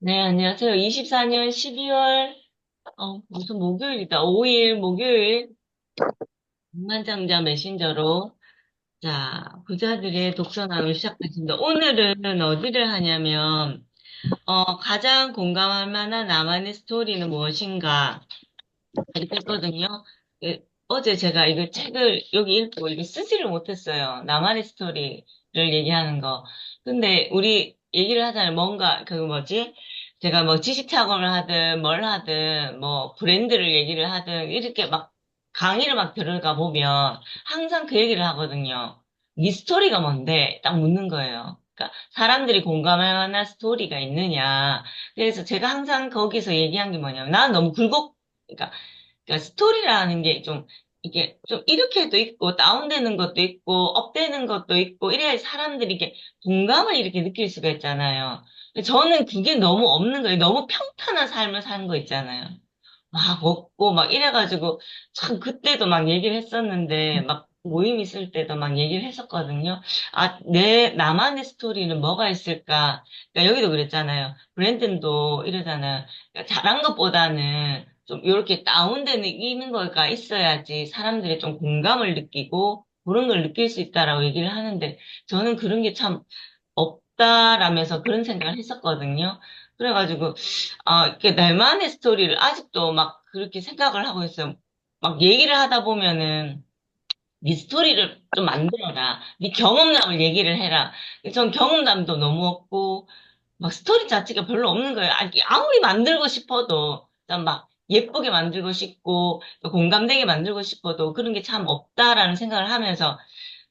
네, 안녕하세요. 24년 12월, 무슨 목요일이다. 5일 목요일,億만장자 메신저로, 자, 부자들의 독서 나눔 시작됐습니다. 오늘은 어디를 하냐면, 가장 공감할 만한 나만의 스토리는 무엇인가, 이렇게 했거든요. 어제 제가 이거 책을 여기 읽고 이게 쓰지를 못했어요. 나만의 스토리를 얘기하는 거. 근데 우리 얘기를 하자면 뭔가 그 뭐지? 제가 뭐 지식 착원을 하든 뭘 하든 뭐 브랜드를 얘기를 하든 이렇게 막 강의를 막 들어가 보면 항상 그 얘기를 하거든요. 네 스토리가 뭔데? 딱 묻는 거예요. 그러니까 사람들이 공감할 만한 스토리가 있느냐. 그래서 제가 항상 거기서 얘기한 게 뭐냐면 난 너무 그러니까 스토리라는 게 좀, 이게 좀 이렇게도 있고, 다운되는 것도 있고, 업되는 것도 있고, 이래야 사람들이 이렇게 공감을 이렇게 느낄 수가 있잖아요. 근데 저는 그게 너무 없는 거예요. 너무 평탄한 삶을 사는 거 있잖아요. 막 먹고, 막 이래가지고, 참, 그때도 막 얘기를 했었는데, 막 모임 있을 때도 막 얘기를 했었거든요. 아, 나만의 스토리는 뭐가 있을까? 그러니까 여기도 그랬잖아요. 브랜든도 이러잖아요. 그러니까 잘한 것보다는 좀 이렇게 다운되는 있는 거가 있어야지 사람들이 좀 공감을 느끼고 그런 걸 느낄 수 있다라고 얘기를 하는데 저는 그런 게 참 없다라면서 그런 생각을 했었거든요. 그래가지고 이렇게 나만의 스토리를 아직도 막 그렇게 생각을 하고 있어요. 막 얘기를 하다 보면은 네 스토리를 좀 만들어라. 네 경험담을 얘기를 해라. 전 경험담도 너무 없고 막 스토리 자체가 별로 없는 거예요. 아무리 만들고 싶어도, 일단 막 예쁘게 만들고 싶고, 또 공감되게 만들고 싶어도 그런 게 참 없다라는 생각을 하면서,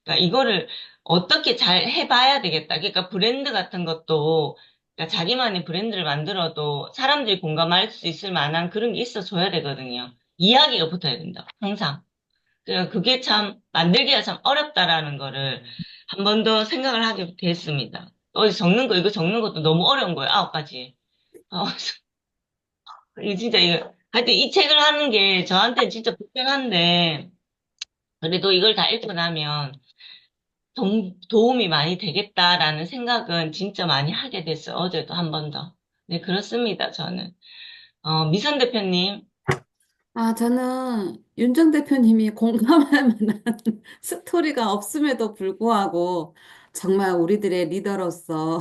그러니까 이거를 어떻게 잘 해봐야 되겠다. 그러니까 브랜드 같은 것도, 그러니까 자기만의 브랜드를 만들어도 사람들이 공감할 수 있을 만한 그런 게 있어줘야 되거든요. 이야기가 붙어야 된다. 항상. 그래서 그게 참 만들기가 참 어렵다라는 거를 한 번 더 생각을 하게 됐습니다. 이거 적는 것도 너무 어려운 거예요. 9가지. 어, 이거 진짜 이거 하여튼 이 책을 하는 게 저한테는 진짜 불편한데 그래도 이걸 다 읽고 나면 도움이 많이 되겠다라는 생각은 진짜 많이 하게 됐어요. 어제도 한 번 더. 네, 그렇습니다. 저는. 미선 대표님. 저는 윤 전 대표님이 공감할 만한 스토리가 없음에도 불구하고 정말 우리들의 리더로서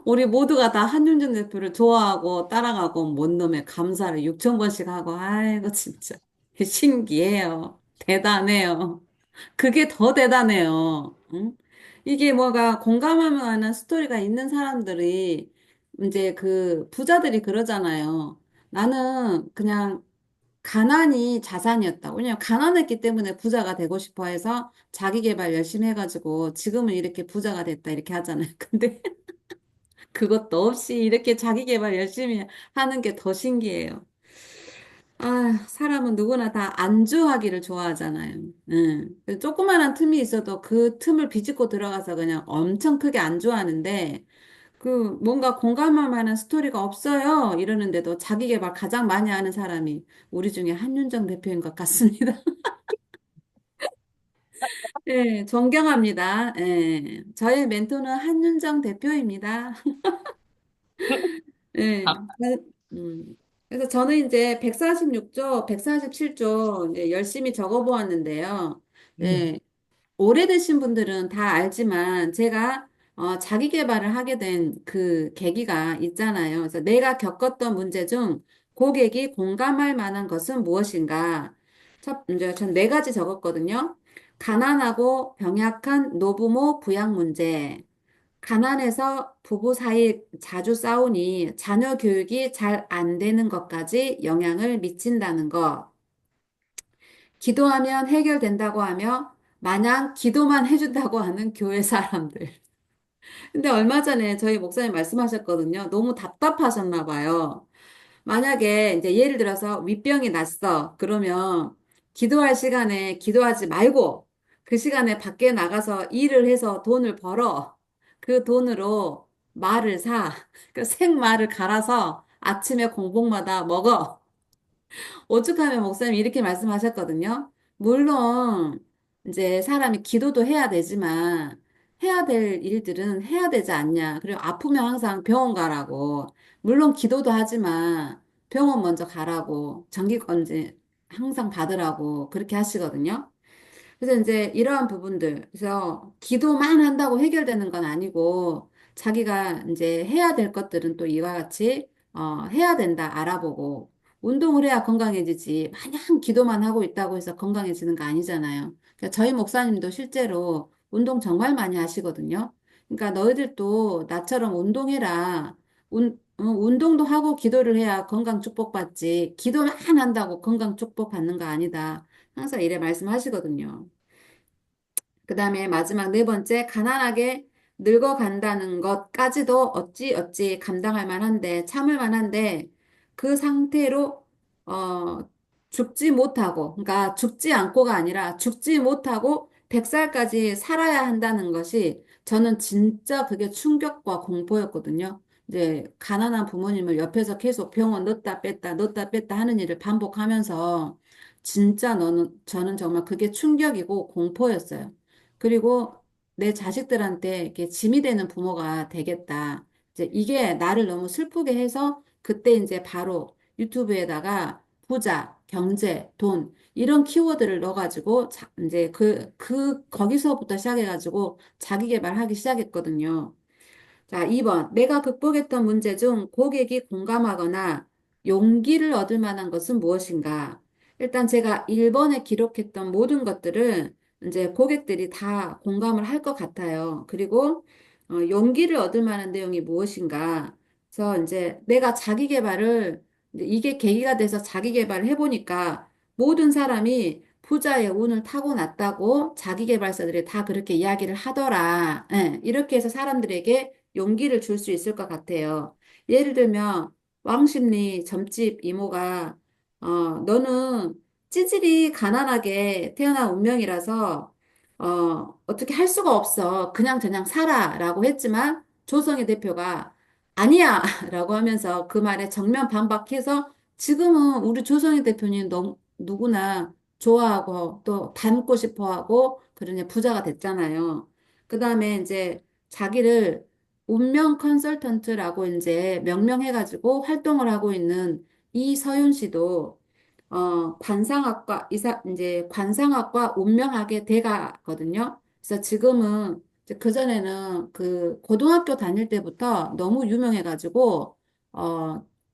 우리 모두가 다 한윤 전 대표를 좋아하고 따라가고 못 놈의 감사를 6천 번씩 하고 아이고 진짜 신기해요. 대단해요. 그게 더 대단해요. 응? 이게 뭐가 공감할 만한 스토리가 있는 사람들이 이제 그 부자들이 그러잖아요. 나는 그냥 가난이 자산이었다고. 왜냐면 가난했기 때문에 부자가 되고 싶어 해서 자기 개발 열심히 해가지고 지금은 이렇게 부자가 됐다 이렇게 하잖아요. 근데 그것도 없이 이렇게 자기 개발 열심히 하는 게 더 신기해요. 사람은 누구나 다 안주하기를 좋아하잖아요. 조그만한 틈이 있어도 그 틈을 비집고 들어가서 그냥 엄청 크게 안주하는데 그 뭔가 공감할 만한 스토리가 없어요. 이러는데도 자기 개발 가장 많이 하는 사람이 우리 중에 한윤정 대표인 것 같습니다. 네, 존경합니다. 예, 저의 멘토는 한윤정 대표입니다. 네, 아, 그래서 저는 이제 146조, 147조 이제 열심히 적어보았는데요. 음, 네, 오래되신 분들은 다 알지만 제가 자기 개발을 하게 된 그 계기가 있잖아요. 그래서 내가 겪었던 문제 중 고객이 공감할 만한 것은 무엇인가? 이제 전 네 가지 적었거든요. 가난하고 병약한 노부모 부양 문제. 가난해서 부부 사이 자주 싸우니 자녀 교육이 잘 안 되는 것까지 영향을 미친다는 것. 기도하면 해결된다고 하며 마냥 기도만 해준다고 하는 교회 사람들. 근데 얼마 전에 저희 목사님 말씀하셨거든요. 너무 답답하셨나 봐요. 만약에 이제 예를 들어서 윗병이 났어. 그러면 기도할 시간에 기도하지 말고 그 시간에 밖에 나가서 일을 해서 돈을 벌어. 그 돈으로 말을 사. 그 생말을 갈아서 아침에 공복마다 먹어. 오죽하면 목사님이 이렇게 말씀하셨거든요. 물론 이제 사람이 기도도 해야 되지만 해야 될 일들은 해야 되지 않냐. 그리고 아프면 항상 병원 가라고. 물론 기도도 하지만 병원 먼저 가라고. 정기검진 항상 받으라고. 그렇게 하시거든요. 그래서 이제 이러한 부분들, 그래서 기도만 한다고 해결되는 건 아니고, 자기가 이제 해야 될 것들은 또 이와 같이, 해야 된다, 알아보고, 운동을 해야 건강해지지, 마냥 기도만 하고 있다고 해서 건강해지는 거 아니잖아요. 그러니까 저희 목사님도 실제로 운동 정말 많이 하시거든요. 그러니까 너희들도 나처럼 운동해라. 운동도 하고 기도를 해야 건강 축복받지. 기도만 한다고 건강 축복받는 거 아니다. 항상 이래 말씀하시거든요. 그 다음에 마지막 네 번째, 가난하게 늙어간다는 것까지도 어찌 감당할 만한데, 참을 만한데, 그 상태로, 어, 죽지 못하고, 그러니까 죽지 않고가 아니라 죽지 못하고 100살까지 살아야 한다는 것이 저는 진짜 그게 충격과 공포였거든요. 이제 가난한 부모님을 옆에서 계속 병원 넣었다 뺐다 하는 일을 반복하면서 진짜 저는 정말 그게 충격이고 공포였어요. 그리고 내 자식들한테 이렇게 짐이 되는 부모가 되겠다. 이제 이게 나를 너무 슬프게 해서 그때 이제 바로 유튜브에다가 부자, 경제, 돈, 이런 키워드를 넣어가지고 이제 거기서부터 시작해가지고 자기 개발하기 시작했거든요. 자, 2번. 내가 극복했던 문제 중 고객이 공감하거나 용기를 얻을 만한 것은 무엇인가? 일단 제가 1번에 기록했던 모든 것들은 이제 고객들이 다 공감을 할 것 같아요. 그리고 용기를 얻을 만한 내용이 무엇인가? 그래서 이제 내가 자기 개발을 이제 이게 계기가 돼서 자기 개발을 해보니까 모든 사람이 부자의 운을 타고났다고 자기 개발사들이 다 그렇게 이야기를 하더라. 예, 이렇게 해서 사람들에게 용기를 줄 수 있을 것 같아요. 예를 들면 왕십리 점집 이모가 너는 찌질이 가난하게 태어난 운명이라서 어떻게 할 수가 없어. 그냥 살아라고 했지만 조성의 대표가 아니야 라고 하면서 그 말에 정면 반박해서 지금은 우리 조성의 대표님 너무 누구나 좋아하고 또 닮고 싶어 하고 그러니 부자가 됐잖아요. 그 다음에 이제 자기를 운명 컨설턴트라고 이제 명명해가지고 활동을 하고 있는 이서윤 씨도 이제 관상학과 운명학의 대가거든요. 그래서 지금은 이제 그전에는 그 고등학교 다닐 때부터 너무 유명해가지고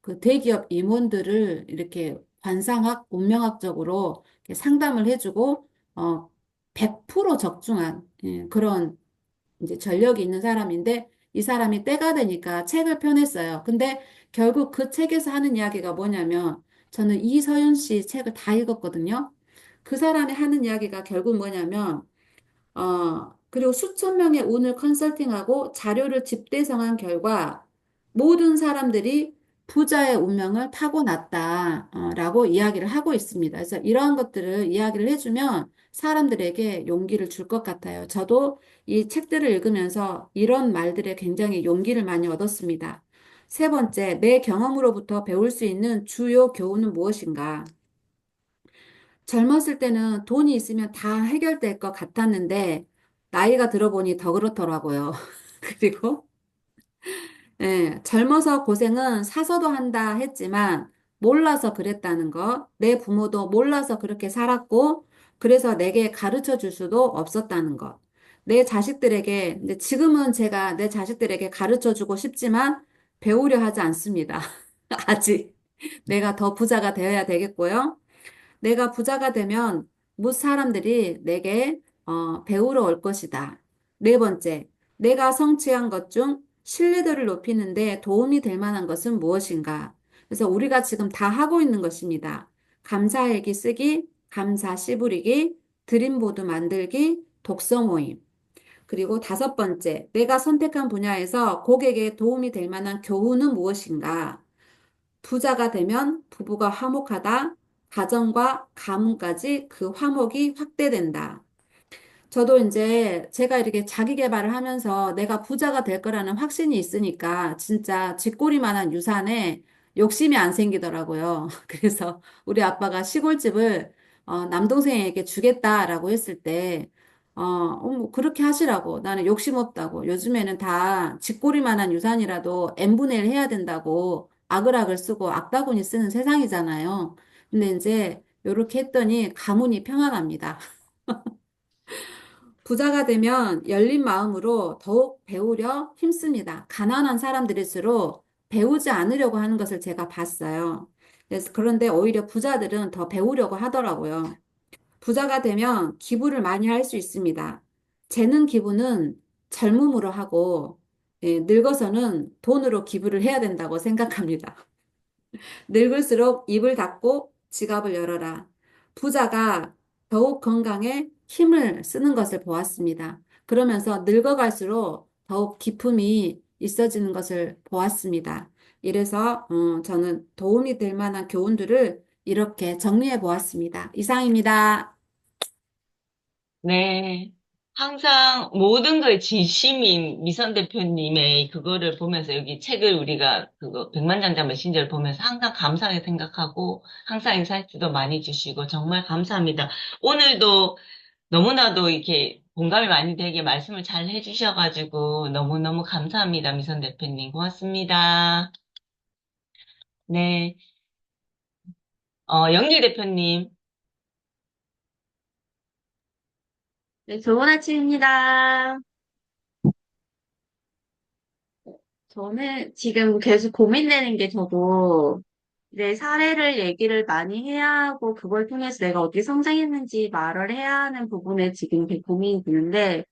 그 대기업 임원들을 이렇게 관상학, 운명학적으로 이렇게 상담을 해주고 어 100% 적중한 그런 이제 전력이 있는 사람인데 이 사람이 때가 되니까 책을 펴냈어요. 근데 결국 그 책에서 하는 이야기가 뭐냐면 저는 이서윤 씨 책을 다 읽었거든요. 그 사람이 하는 이야기가 결국 뭐냐면 그리고 수천 명의 운을 컨설팅하고 자료를 집대성한 결과 모든 사람들이 부자의 운명을 타고났다, 라고 이야기를 하고 있습니다. 그래서 이러한 것들을 이야기를 해주면 사람들에게 용기를 줄 것 같아요. 저도 이 책들을 읽으면서 이런 말들에 굉장히 용기를 많이 얻었습니다. 세 번째, 내 경험으로부터 배울 수 있는 주요 교훈은 무엇인가? 젊었을 때는 돈이 있으면 다 해결될 것 같았는데, 나이가 들어보니 더 그렇더라고요. 그리고, 젊어서 고생은 사서도 한다 했지만, 몰라서 그랬다는 거, 내 부모도 몰라서 그렇게 살았고, 그래서 내게 가르쳐 줄 수도 없었다는 것. 내 자식들에게, 근데 지금은 제가 내 자식들에게 가르쳐 주고 싶지만, 배우려 하지 않습니다. 아직. 내가 더 부자가 되어야 되겠고요. 내가 부자가 되면 무 사람들이 내게 배우러 올 것이다. 네 번째, 내가 성취한 것 중 신뢰도를 높이는데 도움이 될 만한 것은 무엇인가? 그래서 우리가 지금 다 하고 있는 것입니다. 감사일기 쓰기, 감사 씨 부리기, 드림보드 만들기, 독서 모임. 그리고 다섯 번째, 내가 선택한 분야에서 고객에 도움이 될 만한 교훈은 무엇인가? 부자가 되면 부부가 화목하다. 가정과 가문까지 그 화목이 확대된다. 저도 이제 제가 이렇게 자기 개발을 하면서 내가 부자가 될 거라는 확신이 있으니까 진짜 쥐꼬리만한 유산에 욕심이 안 생기더라고요. 그래서 우리 아빠가 시골집을 남동생에게 주겠다라고 했을 때 뭐 그렇게 하시라고. 나는 욕심 없다고. 요즘에는 다 쥐꼬리만한 유산이라도 n분의 1 해야 된다고 악을악을 쓰고 악바구니 쓰는 세상이잖아요. 근데 이제 요렇게 했더니 가문이 평안합니다. 부자가 되면 열린 마음으로 더욱 배우려 힘씁니다. 가난한 사람들일수록 배우지 않으려고 하는 것을 제가 봤어요. 그런데 오히려 부자들은 더 배우려고 하더라고요. 부자가 되면 기부를 많이 할 수 있습니다. 재능 기부는 젊음으로 하고, 늙어서는 돈으로 기부를 해야 된다고 생각합니다. 늙을수록 입을 닫고 지갑을 열어라. 부자가 더욱 건강에 힘을 쓰는 것을 보았습니다. 그러면서 늙어갈수록 더욱 기품이 있어지는 것을 보았습니다. 이래서 저는 도움이 될 만한 교훈들을 이렇게 정리해 보았습니다. 이상입니다. 네. 항상 모든 거에 진심인 미선 대표님의 그거를 보면서 여기 책을 우리가 그거 백만장자 메신저를 보면서 항상 감사하게 생각하고 항상 인사이트도 많이 주시고 정말 감사합니다. 오늘도 너무나도 이렇게 공감이 많이 되게 말씀을 잘 해주셔가지고 너무너무 감사합니다. 미선 대표님. 고맙습니다. 네. 영길 대표님. 네, 좋은 아침입니다. 저는 지금 계속 고민되는 게 저도 내 사례를 얘기를 많이 해야 하고 그걸 통해서 내가 어떻게 성장했는지 말을 해야 하는 부분에 지금 되게 고민이 드는데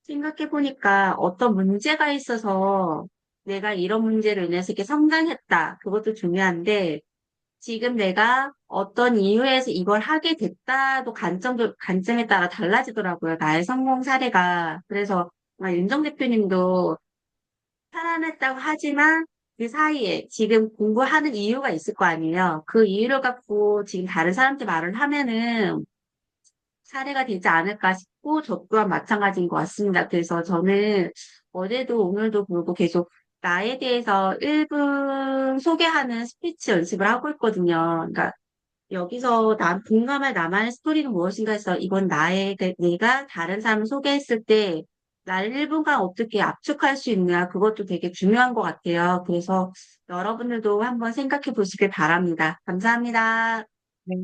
생각해보니까 어떤 문제가 있어서 내가 이런 문제로 인해서 이렇게 성장했다. 그것도 중요한데 지금 내가 어떤 이유에서 이걸 하게 됐다도 관점에 따라 달라지더라고요. 나의 성공 사례가. 그래서 윤정 대표님도 살아냈다고 하지만 그 사이에 지금 공부하는 이유가 있을 거 아니에요. 그 이유를 갖고 지금 다른 사람들 말을 하면은 사례가 되지 않을까 싶고 저 또한 마찬가지인 것 같습니다. 그래서 저는 어제도 오늘도 그러고 계속 나에 대해서 1분 소개하는 스피치 연습을 하고 있거든요. 그러니까 여기서 공감할 나만의 스토리는 무엇인가 해서 이건 내가 다른 사람을 소개했을 때 나를 1분간 어떻게 압축할 수 있냐 그것도 되게 중요한 것 같아요. 그래서 여러분들도 한번 생각해 보시길 바랍니다. 감사합니다. 네.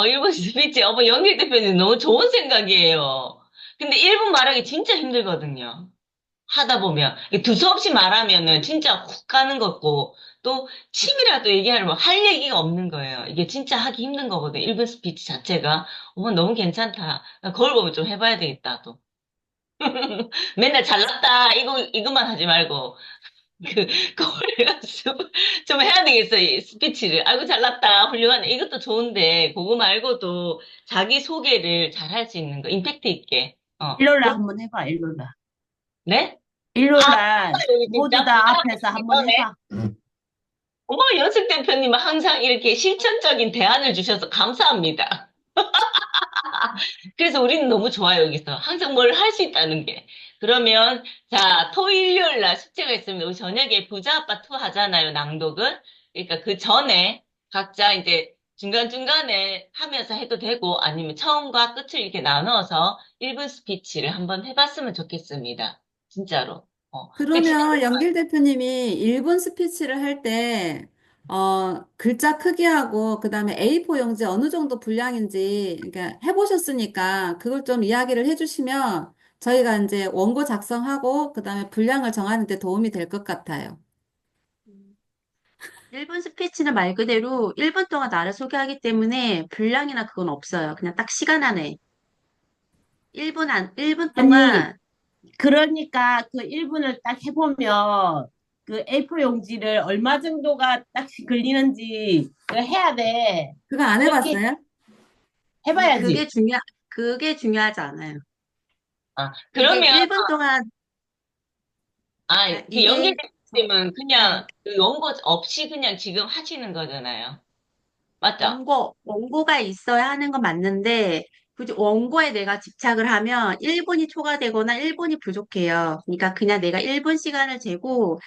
일본 스피치, 영길 대표님 너무 좋은 생각이에요. 근데 1분 말하기 진짜 힘들거든요. 하다 보면. 두서없이 말하면은 진짜 훅 가는 거고, 또 침이라도 얘기하면 할 얘기가 없는 거예요. 이게 진짜 하기 힘든 거거든요. 1분 스피치 자체가. 너무 괜찮다. 거울 보면 좀 해봐야 되겠다, 또. 맨날 잘났다, 이것만 하지 말고. 거울 연습 좀 해야 되겠어, 이 스피치를. 아이고, 잘났다, 훌륭하네. 이것도 좋은데, 그거 말고도 자기 소개를 잘 할 수 있는 거, 임팩트 있게. 일요일날 한번 해봐, 일요일날. 네? 아, 일요일날 여기 모두 진짜 다 부자 앞에서 한번 이거네. 해봐. 연습 대표님은 항상 이렇게 실천적인 대안을 주셔서 감사합니다. 그래서 우리는 너무 좋아요, 여기서. 항상 뭘 할 수 있다는 게. 그러면, 자, 토요일, 일요일 날 숙제가 있으면 우리 저녁에 부자 아빠 투 하잖아요, 낭독은. 그러니까 그 전에 각자 이제 중간중간에 하면서 해도 되고 아니면 처음과 끝을 이렇게 나눠서 1분 스피치를 한번 해봤으면 좋겠습니다. 진짜로. 그 그러면 연길 대표님이 1분 스피치를 할 때, 글자 크기하고, 그 다음에 A4 용지 어느 정도 분량인지, 그러니까 해보셨으니까, 그걸 좀 이야기를 해주시면, 저희가 이제 원고 작성하고, 그 다음에 분량을 정하는 데 도움이 될 것 같아요. 1분 스피치는 말 그대로 1분 동안 나를 소개하기 때문에 분량이나 그건 없어요. 그냥 딱 시간 안에 1분 아니, 동안 그러니까 그 1분을 딱 해보면 그 A4 용지를 얼마 정도가 딱 걸리는지 그거 해야 돼. 그거 안 그렇게 해봤어요? 아니, 해봐야지. 그게 중요하지 않아요. 이게 그러면, 1분 동안, 그 연계 이게, 대표님은 네, 그냥 그 원고 없이 그냥 지금 하시는 거잖아요. 맞죠? 원고가 있어야 하는 건 맞는데, 굳이 원고에 내가 집착을 하면 1분이 초과되거나 1분이 부족해요. 그러니까 그냥 내가 1분 시간을 재고,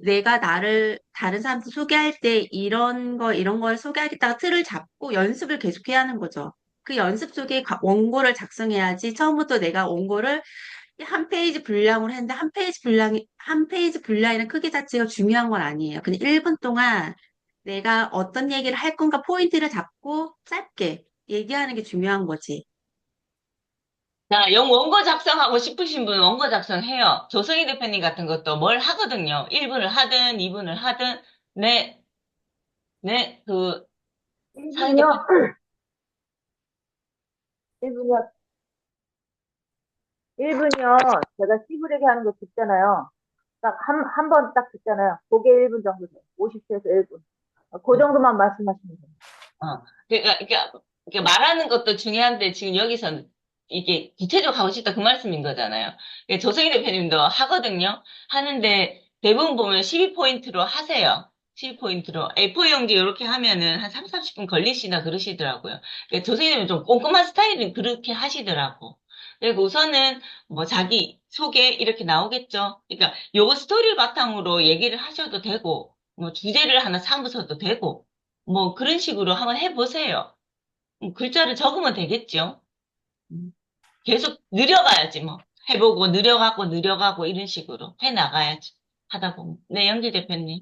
내가 나를 다른 사람한테 소개할 때 이런 걸 소개하겠다가 틀을 잡고 연습을 계속 해야 하는 거죠. 그 연습 속에 원고를 작성해야지 처음부터 내가 원고를 한 페이지 분량으로 했는데 한 페이지 분량이랑 크기 자체가 중요한 건 아니에요. 그냥 1분 동안 내가 어떤 얘기를 할 건가 포인트를 잡고 짧게 얘기하는 게 중요한 거지. 자, 원고 작성하고 싶으신 분은 원고 작성해요. 조성희 대표님 같은 것도 뭘 하거든요. 1분을 하든 2분을 하든, 네, 네, 사회 1분이요? 대표, 1분이요? 1분이요. 제가 씨부레기 하는 거 듣잖아요. 딱 한 번 딱 듣잖아요. 그게 1분 정도 돼요. 50초에서 1분. 그 정도만 말씀하시면 돼요. 그러니까 말하는 것도 중요한데 지금 여기서는 이게 구체적으로 하고 싶다 그 말씀인 거잖아요. 조성희 대표님도 하거든요. 하는데 대부분 보면 12포인트로 하세요. 12포인트로. A4 용지 이렇게 하면은 한 3, 40분 걸리시나 그러시더라고요. 조성희 대표님 좀 꼼꼼한 스타일은 그렇게 하시더라고. 그리고 우선은 뭐 자기 소개 이렇게 나오겠죠. 그러니까 요거 스토리를 바탕으로 얘기를 하셔도 되고, 뭐 주제를 하나 삼으셔도 되고, 뭐 그런 식으로 한번 해보세요. 글자를 적으면 되겠죠. 음, 계속 늘려가야지 뭐. 해보고 늘려가고 이런 식으로 해나가야지. 하다 보면. 네, 영지 대표님.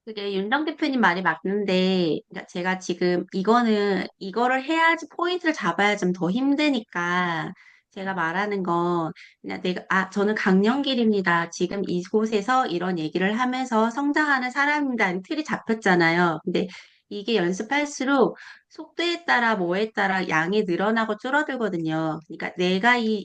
그게 윤정 대표님 말이 맞는데, 그러니까 제가 지금 이거를 해야지 포인트를 잡아야 좀 더 힘드니까, 제가 말하는 건, 그냥 저는 강령길입니다. 지금 이곳에서 이런 얘기를 하면서 성장하는 사람입니다. 틀이 잡혔잖아요. 근데 이게 연습할수록 속도에 따라 뭐에 따라 양이 늘어나고 줄어들거든요. 그러니까 내가 이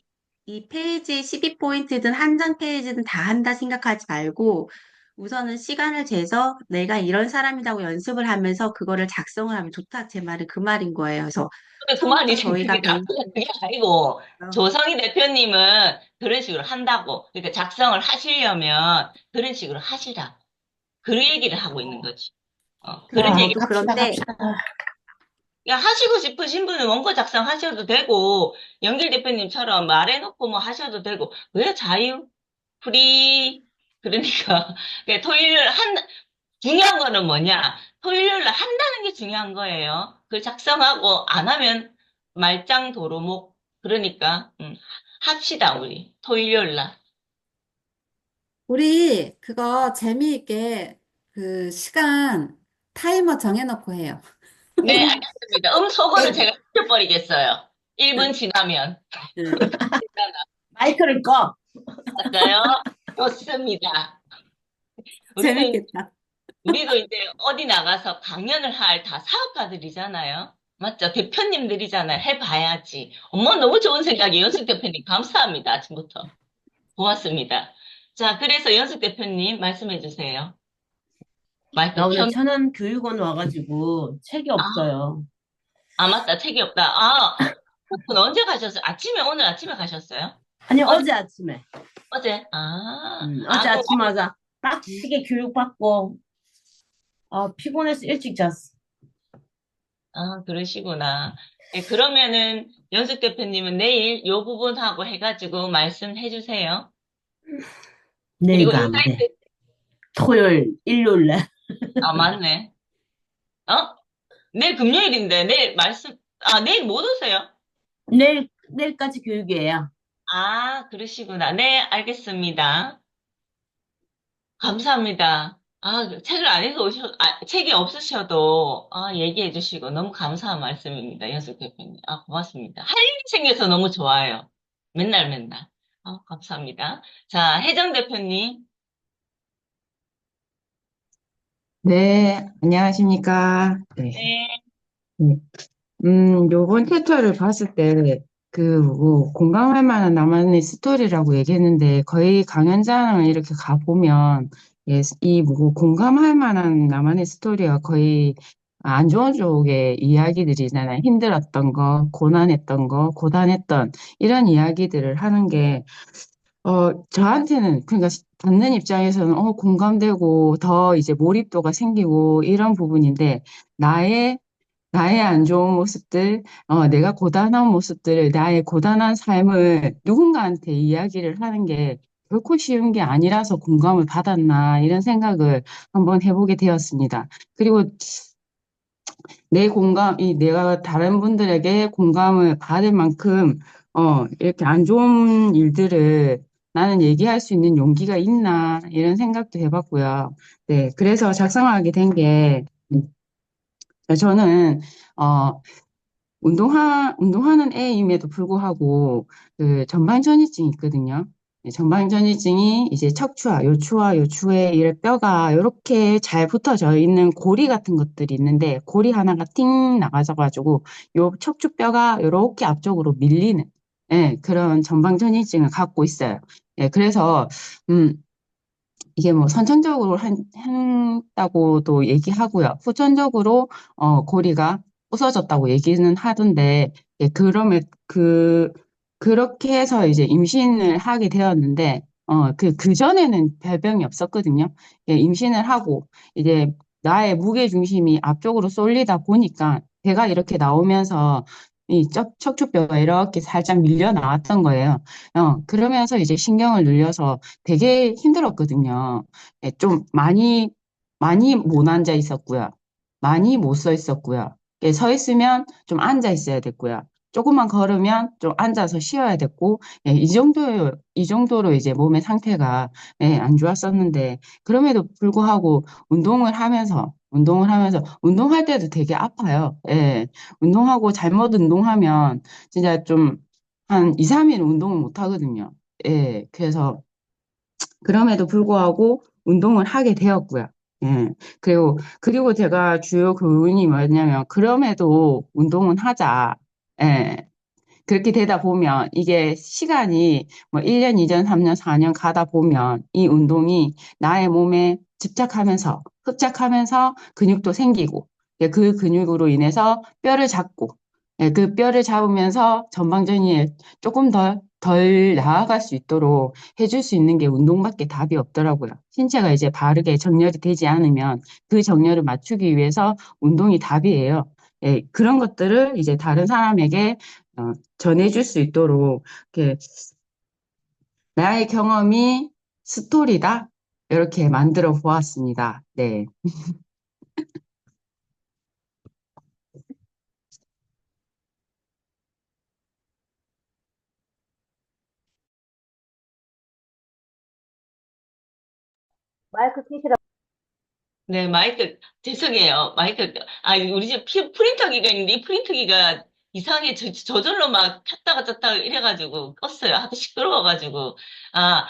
페이지에 12포인트든 한 장 페이지든 다 한다 생각하지 말고, 우선은 시간을 재서 내가 이런 사람이라고 연습을 하면서 그거를 작성을 하면 좋다. 제 말은 그 말인 거예요. 그래서 근데 그 처음부터 말이 저희가 그게 나쁘게 그게 아니고, 조성희 대표님은 그런 식으로 한다고. 그러니까 작성을 하시려면 그런 식으로 하시라. 그 얘기를 하고 있는 거지. 그런 자, 얘기. 저도 갑시다, 그런데 갑시다. 야, 하시고 싶으신 분은 원고 작성하셔도 되고, 연길 대표님처럼 말해놓고 뭐 하셔도 되고, 왜 자유? 프리. 그러니까, 토요일 중요한 거는 뭐냐? 토요일 날 한다는 게 중요한 거예요. 그걸 작성하고 안 하면 말짱 도루묵. 그러니까, 합시다, 우리. 토요일 날. 우리 그거 재미있게 그 시간 타이머 정해놓고 해요. 네, 알겠습니다. 속어는 제가 시켜버리겠어요. 1분 지나면. 응. 마이크를 꺼. 맞아요? 좋습니다. 우리는 재밌겠다. 우리도 이제 어디 나가서 강연을 할 다 사업가들이잖아요. 맞죠? 대표님들이잖아요. 해봐야지. 어머, 너무 좋은 생각이에요. 연숙 대표님. 감사합니다. 아침부터. 고맙습니다. 자, 그래서 연숙 대표님 말씀해 주세요. 나 마이크 오늘 켠, 천안 교육원 와가지고 책이 아, 없어요. 맞다. 책이 없다. 그분 언제 가셨어요? 오늘 아침에 가셨어요? 아니, 어제, 어제 아침에. 어제? 어제 아침 하자. 빡시게 교육받고, 피곤해서 일찍 잤어. 그러시구나. 네, 그러면은 연숙 대표님은 내일 요 부분하고 해가지고 말씀해 주세요. 그리고 내일도 안 돼. 인사이트, 토요일, 일요일 날. 맞네. 어? 내일 금요일인데, 내일 못 오세요? 내일까지 교육이에요. 그러시구나. 네, 알겠습니다. 감사합니다. 책을 안 해서 책이 없으셔도, 얘기해 주시고, 너무 감사한 말씀입니다. 연숙 대표님. 고맙습니다. 할 일이 생겨서 너무 좋아요. 맨날 맨날. 감사합니다. 자, 혜정 대표님. 네, 안녕하십니까. 네. 네. 네. 요번 챕터를 봤을 때, 공감할 만한 나만의 스토리라고 얘기했는데, 거의 강연장을 이렇게 가보면, 예, 공감할 만한 나만의 스토리가 거의 안 좋은 쪽의 이야기들이잖아요. 힘들었던 거, 고난했던 거, 고단했던, 이런 이야기들을 하는 게, 저한테는, 그러니까 듣는 입장에서는, 공감되고, 더 이제 몰입도가 생기고, 이런 부분인데, 나의 나의 안 좋은 모습들, 내가 고단한 모습들을, 나의 고단한 삶을 누군가한테 이야기를 하는 게 결코 쉬운 게 아니라서 공감을 받았나, 이런 생각을 한번 해보게 되었습니다. 그리고 내 공감이 내가 다른 분들에게 공감을 받을 만큼, 이렇게 안 좋은 일들을 나는 얘기할 수 있는 용기가 있나, 이런 생각도 해봤고요. 네, 그래서 작성하게 된 게, 저는, 어, 운동하는 애임에도 불구하고, 그 전방전이증이 있거든요. 네, 전방전이증이 이제 척추와 요추에 이 뼈가 이렇게 잘 붙어져 있는 고리 같은 것들이 있는데, 고리 하나가 띵 나가져가지고, 요 척추뼈가 이렇게 앞쪽으로 밀리는, 예, 그런 전방전이증을 갖고 있어요. 예, 그래서, 음, 이게 뭐 선천적으로 한다고도 얘기하고요. 후천적으로 고리가 부서졌다고 얘기는 하던데, 예, 그렇게 해서 이제 임신을 하게 되었는데, 그전에는 별병이 없었거든요. 예, 임신을 하고, 이제 나의 무게 중심이 앞쪽으로 쏠리다 보니까 배가 이렇게 나오면서 이 척추뼈가 이렇게 살짝 밀려 나왔던 거예요. 그러면서 이제 신경을 눌려서 되게 힘들었거든요. 예, 좀 많이 못 앉아 있었고요. 많이 못 서 있었고요. 예, 서 있으면 좀 앉아 있어야 됐고요. 조금만 걸으면 좀 앉아서 쉬어야 됐고, 예, 이 정도로 이제 몸의 상태가, 예, 안 좋았었는데, 그럼에도 불구하고 운동할 때도 되게 아파요. 예, 운동하고 잘못 운동하면 진짜 좀 한 2, 3일 운동을 못 하거든요. 예, 그럼에도 불구하고 운동을 하게 되었고요. 예. 그리고 제가 주요 교훈이 뭐였냐면, 그럼에도 운동은 하자. 예. 그렇게 되다 보면 이게 시간이 뭐 1년, 2년, 3년, 4년 가다 보면 이 운동이 나의 몸에 집착하면서 흡착하면서 근육도 생기고 예, 그 근육으로 인해서 뼈를 잡고 예, 그 뼈를 잡으면서 전방전이에 조금 덜 나아갈 수 있도록 해줄 수 있는 게 운동밖에 답이 없더라고요. 신체가 이제 바르게 정렬이 되지 않으면 그 정렬을 맞추기 위해서 운동이 답이에요. 예, 그런 것들을 이제 다른 사람에게 전해줄 수 있도록 이렇게 나의 경험이 스토리다 이렇게 만들어 보았습니다. 네. 마이크 켜시라. 네, 죄송해요. 우리 집 프린터기가 있는데, 이 프린터기가 이상하게 저절로 막 켰다가 껐다가 이래가지고 껐어요. 하도 시끄러워가지고. 아,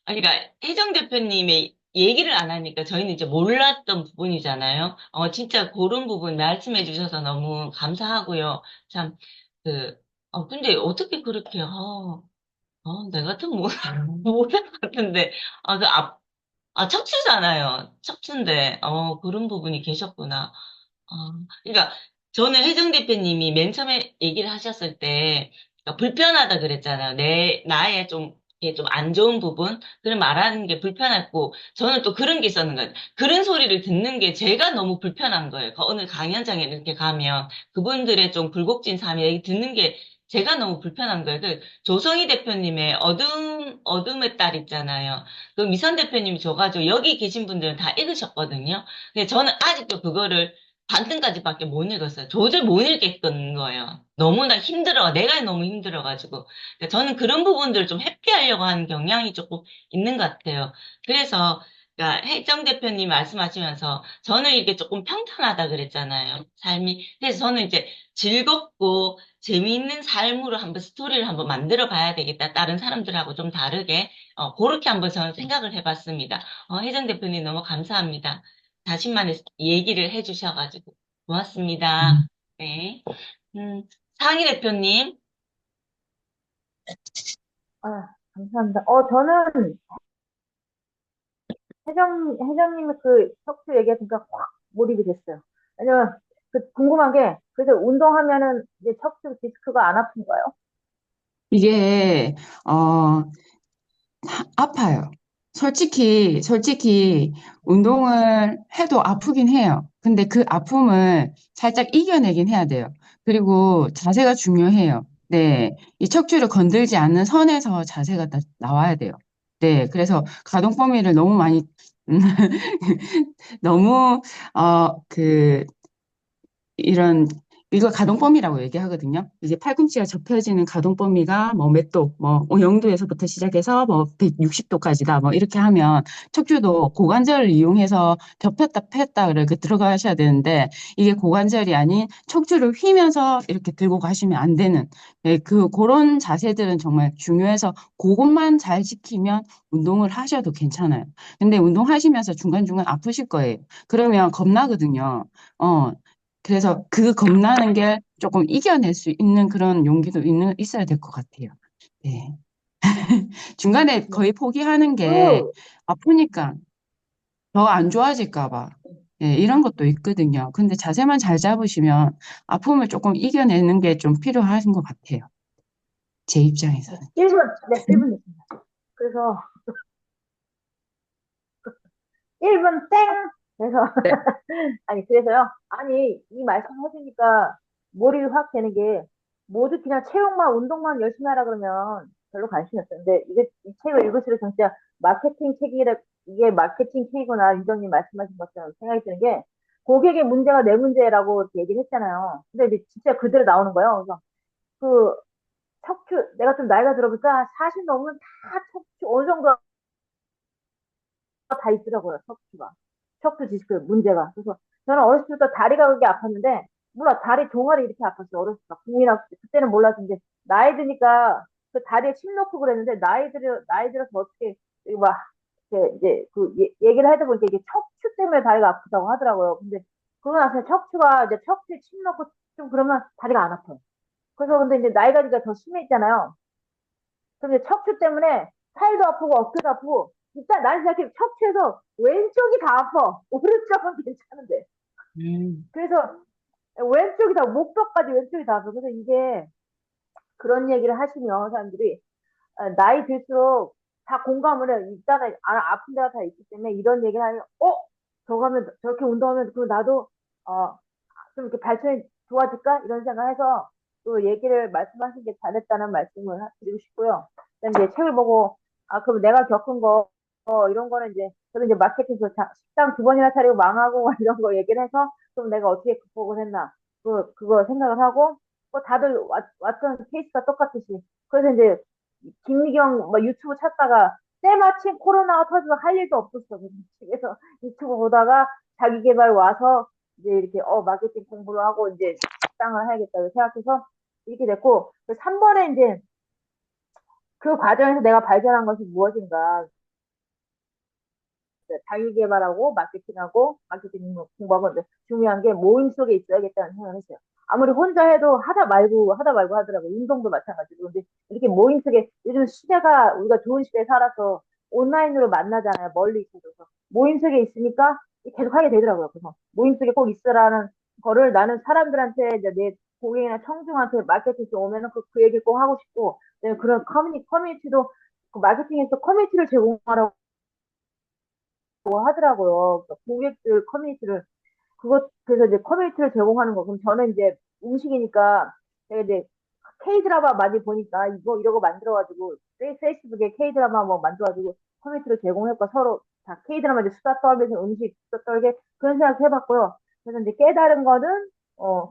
그러니까 혜정 대표님의 얘기를 안 하니까 저희는 이제 몰랐던 부분이잖아요. 진짜 그런 부분 말씀해 주셔서 너무 감사하고요. 참, 그, 근데 어떻게 그렇게, 내 같은 뭐, 모를 것 같은데, 아, 그 척추잖아요. 척추인데, 그런 부분이 계셨구나. 그러니까, 저는 혜정 대표님이 맨 처음에 얘기를 하셨을 때, 그러니까 불편하다 그랬잖아요. 나의 좀, 이게 좀 안 좋은 부분, 그런 말하는 게 불편했고, 저는 또 그런 게 있었는 거예요. 그런 소리를 듣는 게 제가 너무 불편한 거예요. 어느 강연장에 이렇게 가면, 그분들의 좀 굴곡진 삶 얘기 듣는 게 제가 너무 불편한 거예요. 조성희 대표님의 어둠의 딸 있잖아요. 그 미선 대표님이 줘가지고 여기 계신 분들은 다 읽으셨거든요. 근데 저는 아직도 그거를 반등까지밖에 못 읽었어요. 도저히 못 읽겠던 거예요. 너무나 내가 너무 힘들어가지고. 그러니까 저는 그런 부분들을 좀 회피하려고 하는 경향이 조금 있는 것 같아요. 그래서, 그러니까 혜정 대표님 말씀하시면서 저는 이게 조금 평탄하다 그랬잖아요. 삶이. 그래서 저는 이제 즐겁고 재미있는 삶으로 한번 스토리를 한번 만들어 봐야 되겠다. 다른 사람들하고 좀 다르게. 그렇게 한번 저는 생각을 해봤습니다. 혜정 대표님 너무 감사합니다. 자신만의 얘기를 해주셔가지고 고맙습니다. 네. 음, 상희 대표님. 아, 감사합니다. 저는 혜정님의 그 척추 얘기하니까 확 몰입이 됐어요. 왜냐면, 궁금한 게, 그래서 운동하면은 이제 척추 디스크가 안 아픈가요? 이게 어 아파요. 솔직히 운동을 해도 아프긴 해요. 근데 그 아픔을 살짝 이겨내긴 해야 돼요. 그리고 자세가 중요해요. 네. 이 척추를 건들지 않는 선에서 자세가 나와야 돼요. 네. 그래서 가동 범위를 너무 많이, 너무, 어, 그, 이런 이거 가동범위라고 얘기하거든요. 이제 팔꿈치가 접혀지는 가동범위가 뭐 몇 도, 뭐 0도에서부터 시작해서 뭐 160도까지다. 뭐 이렇게 하면 척추도 고관절을 이용해서 접혔다 폈다 이렇게 들어가셔야 되는데 이게 고관절이 아닌 척추를 휘면서 이렇게 들고 가시면 안 되는 그런 자세들은 정말 중요해서 그것만 잘 지키면 운동을 하셔도 괜찮아요. 근데 운동하시면서 중간중간 아프실 거예요. 그러면 겁나거든요. 어, 그래서 그 겁나는 게 조금 이겨낼 수 있는 그런 용기도 있어야 될 것 같아요. 네. 중간에 거의 포기하는 게 그, 아프니까 더 안 좋아질까 봐. 예, 이런 것도 있거든요. 근데 자세만 잘 잡으시면 아픔을 조금 이겨내는 게 좀 필요하신 것 같아요. 제 입장에서는. 1분, 네, 1분 됐습니다. 그래서 1분 땡! 그래서, 네. 아니, 그래서요. 아니, 이 말씀 해주니까 몰입이 확 되는 게, 모두 그냥 체육만, 운동만 열심히 하라 그러면 별로 관심이 없어요. 근데 이 책을 읽을수록 진짜 마케팅 책이라, 이게 마케팅 책이구나, 유정님 말씀하신 것처럼 생각이 드는 게, 고객의 문제가 내 문제라고 이렇게 얘기를 했잖아요. 근데 이제 진짜 그대로 나오는 거예요. 그래서 그 척추, 내가 좀 나이가 들어보니까 40 넘으면 다 척추 어느 정도 다 있더라고요, 척추가. 척추 디스크 문제가. 그래서 저는 어렸을 때부터 다리가 그게 아팠는데, 몰라, 다리 종아리 이렇게 아팠어요, 어렸을 때. 국민학교 때. 그때는 몰랐는데, 나이 드니까 그 다리에 침 넣고 그랬는데, 나이 들어서 어떻게, 이거 막, 이제 얘기를 하다 보니까 이게 척추 때문에 다리가 아프다고 하더라고요. 근데 그거 나서 척추가 이제 척추에 침 넣고 좀 그러면 다리가 안 아파요. 그래서 근데 이제 나이가 드니까 더 심해지잖아요. 근데 척추 때문에 팔도 아프고 어깨도 아프고 일단 나는 생각해 척추에서 왼쪽이 다 아파. 오른쪽은 괜찮은데. 그래서 왼쪽이 다 목뼈까지 왼쪽이 다 아파. 그래서 이게 그런 얘기를 하시면 사람들이 나이 들수록 다 공감을 해요. 일단은 아픈 데가 다 있기 때문에 이런 얘기를 하면 저거 하면 저렇게 운동하면 그 나도 좀 이렇게 발전이 좋아질까? 이런 생각해서 또 얘기를 말씀하신 게 잘했다는 말씀을 드리고 싶고요. 그다음에 이제 책을 보고, 그럼 내가 겪은 거, 이런 거는 이제, 저도 이제 마케팅에서 식당 2번이나 차리고 망하고 이런 거 얘기를 해서, 그럼 내가 어떻게 극복을 했나. 그거 생각을 하고, 다들 왔던 케이스가 똑같듯이. 그래서 이제, 김미경 유튜브 찾다가, 때마침 코로나가 터지고 할 일도 없었어. 그래서 유튜브 보다가 자기 개발 와서 이제 이렇게 마케팅 공부를 하고 이제 식당을 해야겠다고 생각해서 이렇게 됐고 3번에 이제 그 과정에서 내가 발견한 것이 무엇인가 자기 개발하고 마케팅 공부하고 이제 중요한 게 모임 속에 있어야겠다는 생각을 했어요. 아무리 혼자 해도 하다 말고 하더라고요. 운동도 마찬가지로. 근데 이렇게 모임 속에 요즘 시대가 우리가 좋은 시대에 살아서 온라인으로 만나잖아요. 멀리 있어서. 모임 속에 있으니까 계속 하게 되더라고요. 그래서 모임 속에 꼭 있으라는 거를 나는 사람들한테 이제 내 고객이나 청중한테 마케팅 오면은 그 얘기 꼭 하고 싶고 그런 커뮤니티도 그 마케팅에서 커뮤니티를 제공하라고 하더라고요. 그러니까 고객들 커뮤니티를 그래서 이제 커뮤니티를 제공하는 거. 그럼 저는 이제 음식이니까 제가 이제 K-드라마 많이 보니까 이러고 만들어가지고 페이스북에 K-드라마 뭐 만들어가지고 커뮤니티를 제공했고 서로 다 K-드라마 이제 수다 떨면서 음식 수다 떨게 그런 생각 해봤고요. 그래서 이제 깨달은 거는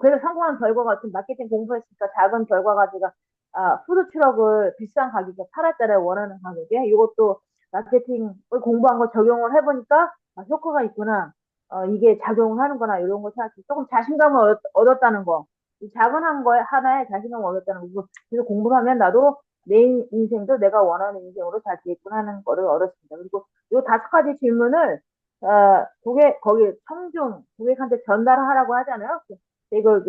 그래서 성공한 결과 같은 마케팅 공부했으니까 작은 결과가 제가 푸드트럭을 비싼 가격에 팔았잖아요. 원하는 가격에. 이것도 마케팅을 공부한 거 적용을 해보니까 효과가 있구나. 이게 작용하는구나 이런 거 생각해 조금 자신감을 얻었다는 거. 이 작은 한 거에 하나에 자신감을 얻었다는 거. 그래서 공부를 하면 나도 내 인생도 내가 원하는 인생으로 잘 되겠구나 하는 거를 얻었습니다. 그리고 이 5가지 질문을 거기 고객한테 전달하라고 하잖아요. 이걸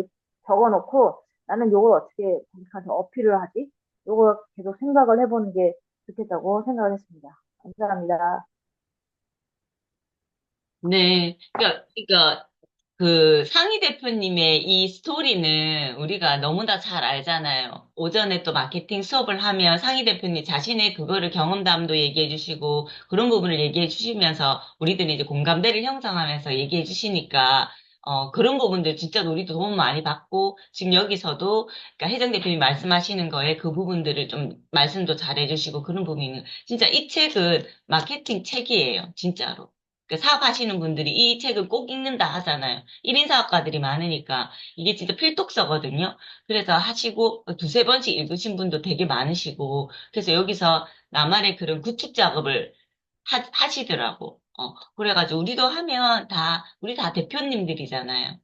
적어놓고 나는 이걸 어떻게 고객한테 어필을 하지? 이거 계속 생각을 해보는 게 좋겠다고 생각을 했습니다. 감사합니다. 네. 그 상희 대표님의 이 스토리는 우리가 너무나 잘 알잖아요. 오전에 또 마케팅 수업을 하면 상희 대표님 자신의 그거를 경험담도 얘기해 주시고 그런 부분을 얘기해 주시면서 우리들이 이제 공감대를 형성하면서 얘기해 주시니까 그런 부분들 진짜 우리도 도움 많이 받고 지금 여기서도 그러니까 혜정 대표님 말씀하시는 거에 그 부분들을 좀 말씀도 잘 해주시고 그런 부분이 진짜 이 책은 마케팅 책이에요. 진짜로. 그 사업하시는 분들이 이 책을 꼭 읽는다 하잖아요. 1인 사업가들이 많으니까 이게 진짜 필독서거든요. 그래서 하시고 두세 번씩 읽으신 분도 되게 많으시고 그래서 여기서 나만의 그런 구축 작업을 하시더라고. 그래가지고 우리도 하면 우리 다 대표님들이잖아요.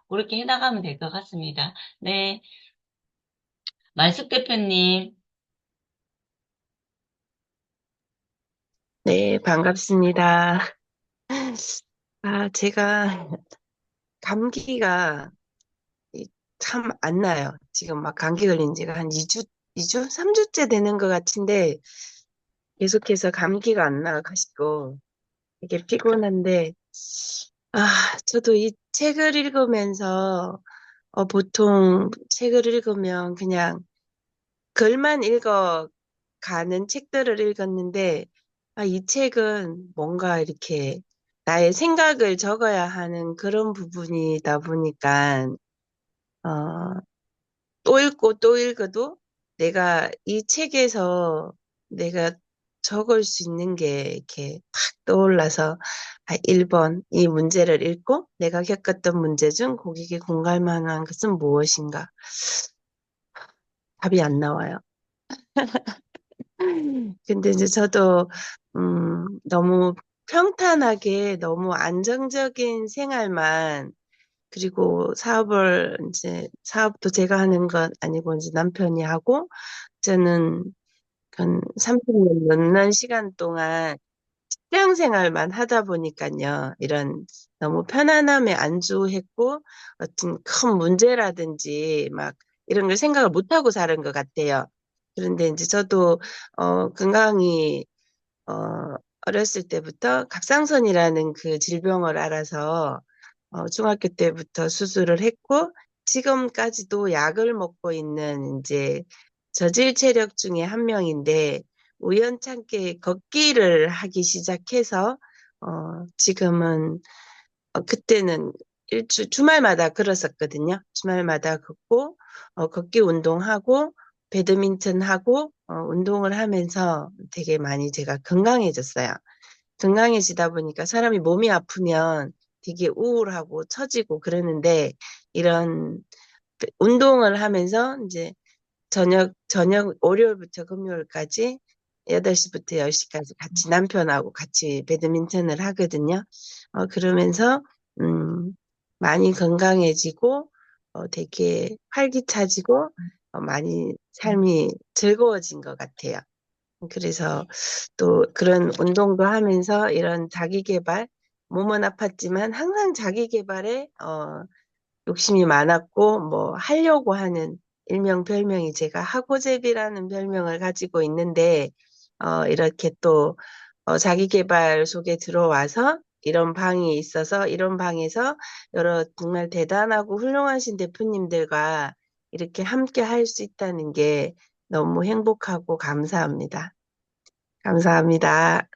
그렇게 해나가면 될 것 같습니다. 네. 말숙 대표님. 네, 반갑습니다. 제가 감기가 참 안 나요. 지금 막 감기 걸린 지가 한 2주? 3주째 되는 것 같은데 계속해서 감기가 안 나가시고 되게 피곤한데 저도 이 책을 읽으면서 보통 책을 읽으면 그냥 글만 읽어가는 책들을 읽었는데, 이 책은 뭔가 이렇게 나의 생각을 적어야 하는 그런 부분이다 보니까, 어, 또 읽고 또 읽어도 내가 이 책에서 내가 적을 수 있는 게 이렇게 탁 떠올라서, 1번, 이 문제를 읽고 내가 겪었던 문제 중 고객이 공감할 만한 것은 무엇인가? 답이 안 나와요. 근데 이제 저도, 너무 평탄하게, 너무 안정적인 생활만, 그리고 사업도 제가 하는 건 아니고, 이제 남편이 하고, 저는 한 30년 넘는 시간 동안 직장 생활만 하다 보니까요, 이런 너무 편안함에 안주했고, 어떤 큰 문제라든지, 막, 이런 걸 생각을 못하고 사는 것 같아요. 그런데 이제 저도, 건강이 어렸을 때부터 갑상선이라는 그 질병을 알아서 중학교 때부터 수술을 했고 지금까지도 약을 먹고 있는 이제 저질 체력 중에 한 명인데 우연찮게 걷기를 하기 시작해서 지금은 그때는 주말마다 걸었었거든요. 주말마다 걷고 걷기 운동하고 배드민턴 하고 운동을 하면서 되게 많이 제가 건강해졌어요. 건강해지다 보니까 사람이 몸이 아프면 되게 우울하고 처지고 그러는데 이런 운동을 하면서 이제 저녁 월요일부터 금요일까지 8시부터 10시까지 같이 남편하고 같이 배드민턴을 하거든요. 그러면서 음, 많이 건강해지고 되게 활기차지고 많이 삶이 즐거워진 것 같아요. 그래서 또 그런 운동도 하면서 이런 자기 개발, 몸은 아팠지만 항상 자기 개발에 욕심이 많았고 뭐 하려고 하는 일명 별명이 제가 하고제비라는 별명을 가지고 있는데 이렇게 또 자기 개발 속에 들어와서 이런 방이 있어서 이런 방에서 여러 정말 대단하고 훌륭하신 대표님들과 이렇게 함께 할 수 있다는 게 너무 행복하고 감사합니다. 감사합니다.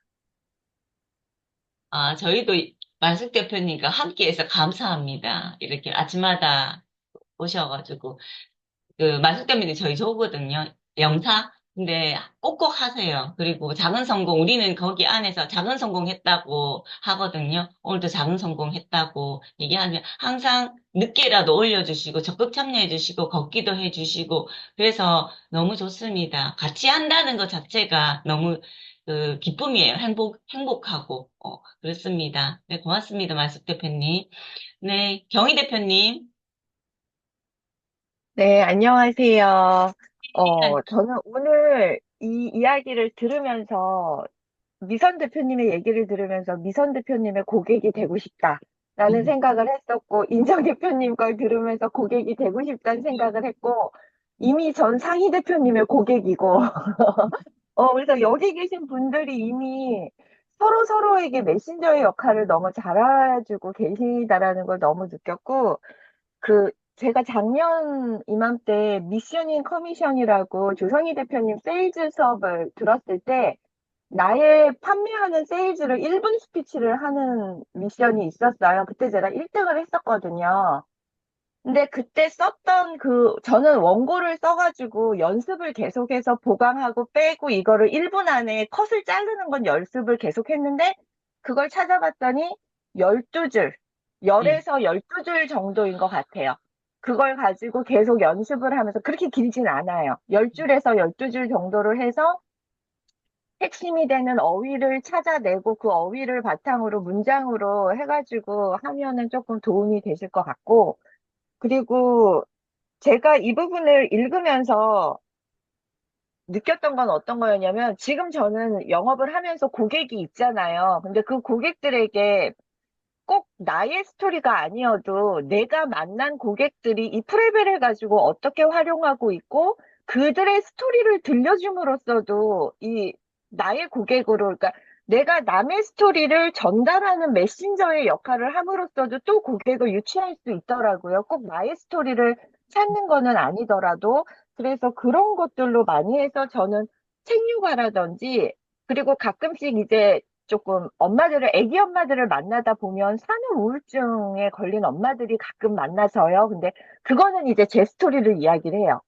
저희도 말숙 대표님과 함께해서 감사합니다. 이렇게 아침마다 오셔가지고 그 말숙 대표님 저희 좋거든요. 영사. 근데 꼭꼭 하세요. 그리고 작은 성공 우리는 거기 안에서 작은 성공 했다고 하거든요. 오늘도 작은 성공 했다고 얘기하면 항상 늦게라도 올려주시고 적극 참여해주시고 걷기도 해주시고 그래서 너무 좋습니다. 같이 한다는 것 자체가 너무 그 기쁨이에요. 행복하고 그렇습니다. 네, 고맙습니다. 말숙 대표님. 네, 경희 대표님. 네, 안녕하세요. 저는 오늘 이 이야기를 들으면서 미선 대표님의 얘기를 들으면서 미선 대표님의 고객이 되고 싶다라는 생각을 했었고, 인정 대표님 걸 들으면서 고객이 되고 싶다는 생각을 했고, 이미 전 상희 대표님의 고객이고, 그래서 여기 계신 분들이 이미 서로 서로에게 메신저의 역할을 너무 잘해주고 계시다라는 걸 너무 느꼈고, 제가 작년 이맘때 미션인 커미션이라고 조성희 대표님 세일즈 수업을 들었을 때, 나의 판매하는 세일즈를 1분 스피치를 하는 미션이 있었어요. 그때 제가 1등을 했었거든요. 근데 그때 저는 원고를 써가지고 연습을 계속해서 보강하고 빼고 이거를 1분 안에 컷을 자르는 건 연습을 계속 했는데 그걸 찾아봤더니 12줄, 네. 10에서 12줄 정도인 것 같아요. 그걸 가지고 계속 연습을 하면서 그렇게 길진 않아요. 10줄에서 12줄 정도로 해서 핵심이 되는 어휘를 찾아내고 그 어휘를 바탕으로 문장으로 해가지고 하면은 조금 도움이 되실 것 같고, 그리고 제가 이 부분을 읽으면서 느꼈던 건 어떤 거였냐면, 지금 저는 영업을 하면서 고객이 있잖아요. 근데 그 고객들에게 꼭 나의 스토리가 아니어도 내가 만난 고객들이 이 프레벨을 가지고 어떻게 활용하고 있고 그들의 스토리를 들려줌으로써도 이 나의 고객으로, 그러니까 내가 남의 스토리를 전달하는 메신저의 역할을 함으로써도 또 고객을 유치할 수 있더라고요. 꼭 나의 스토리를 찾는 거는 아니더라도. 그래서 그런 것들로 많이 해서 저는 책육아라든지, 그리고 가끔씩 이제 조금 엄마들을, 애기 엄마들을 만나다 보면 산후 우울증에 걸린 엄마들이 가끔 만나서요. 근데 그거는 이제 제 스토리를 이야기를 해요.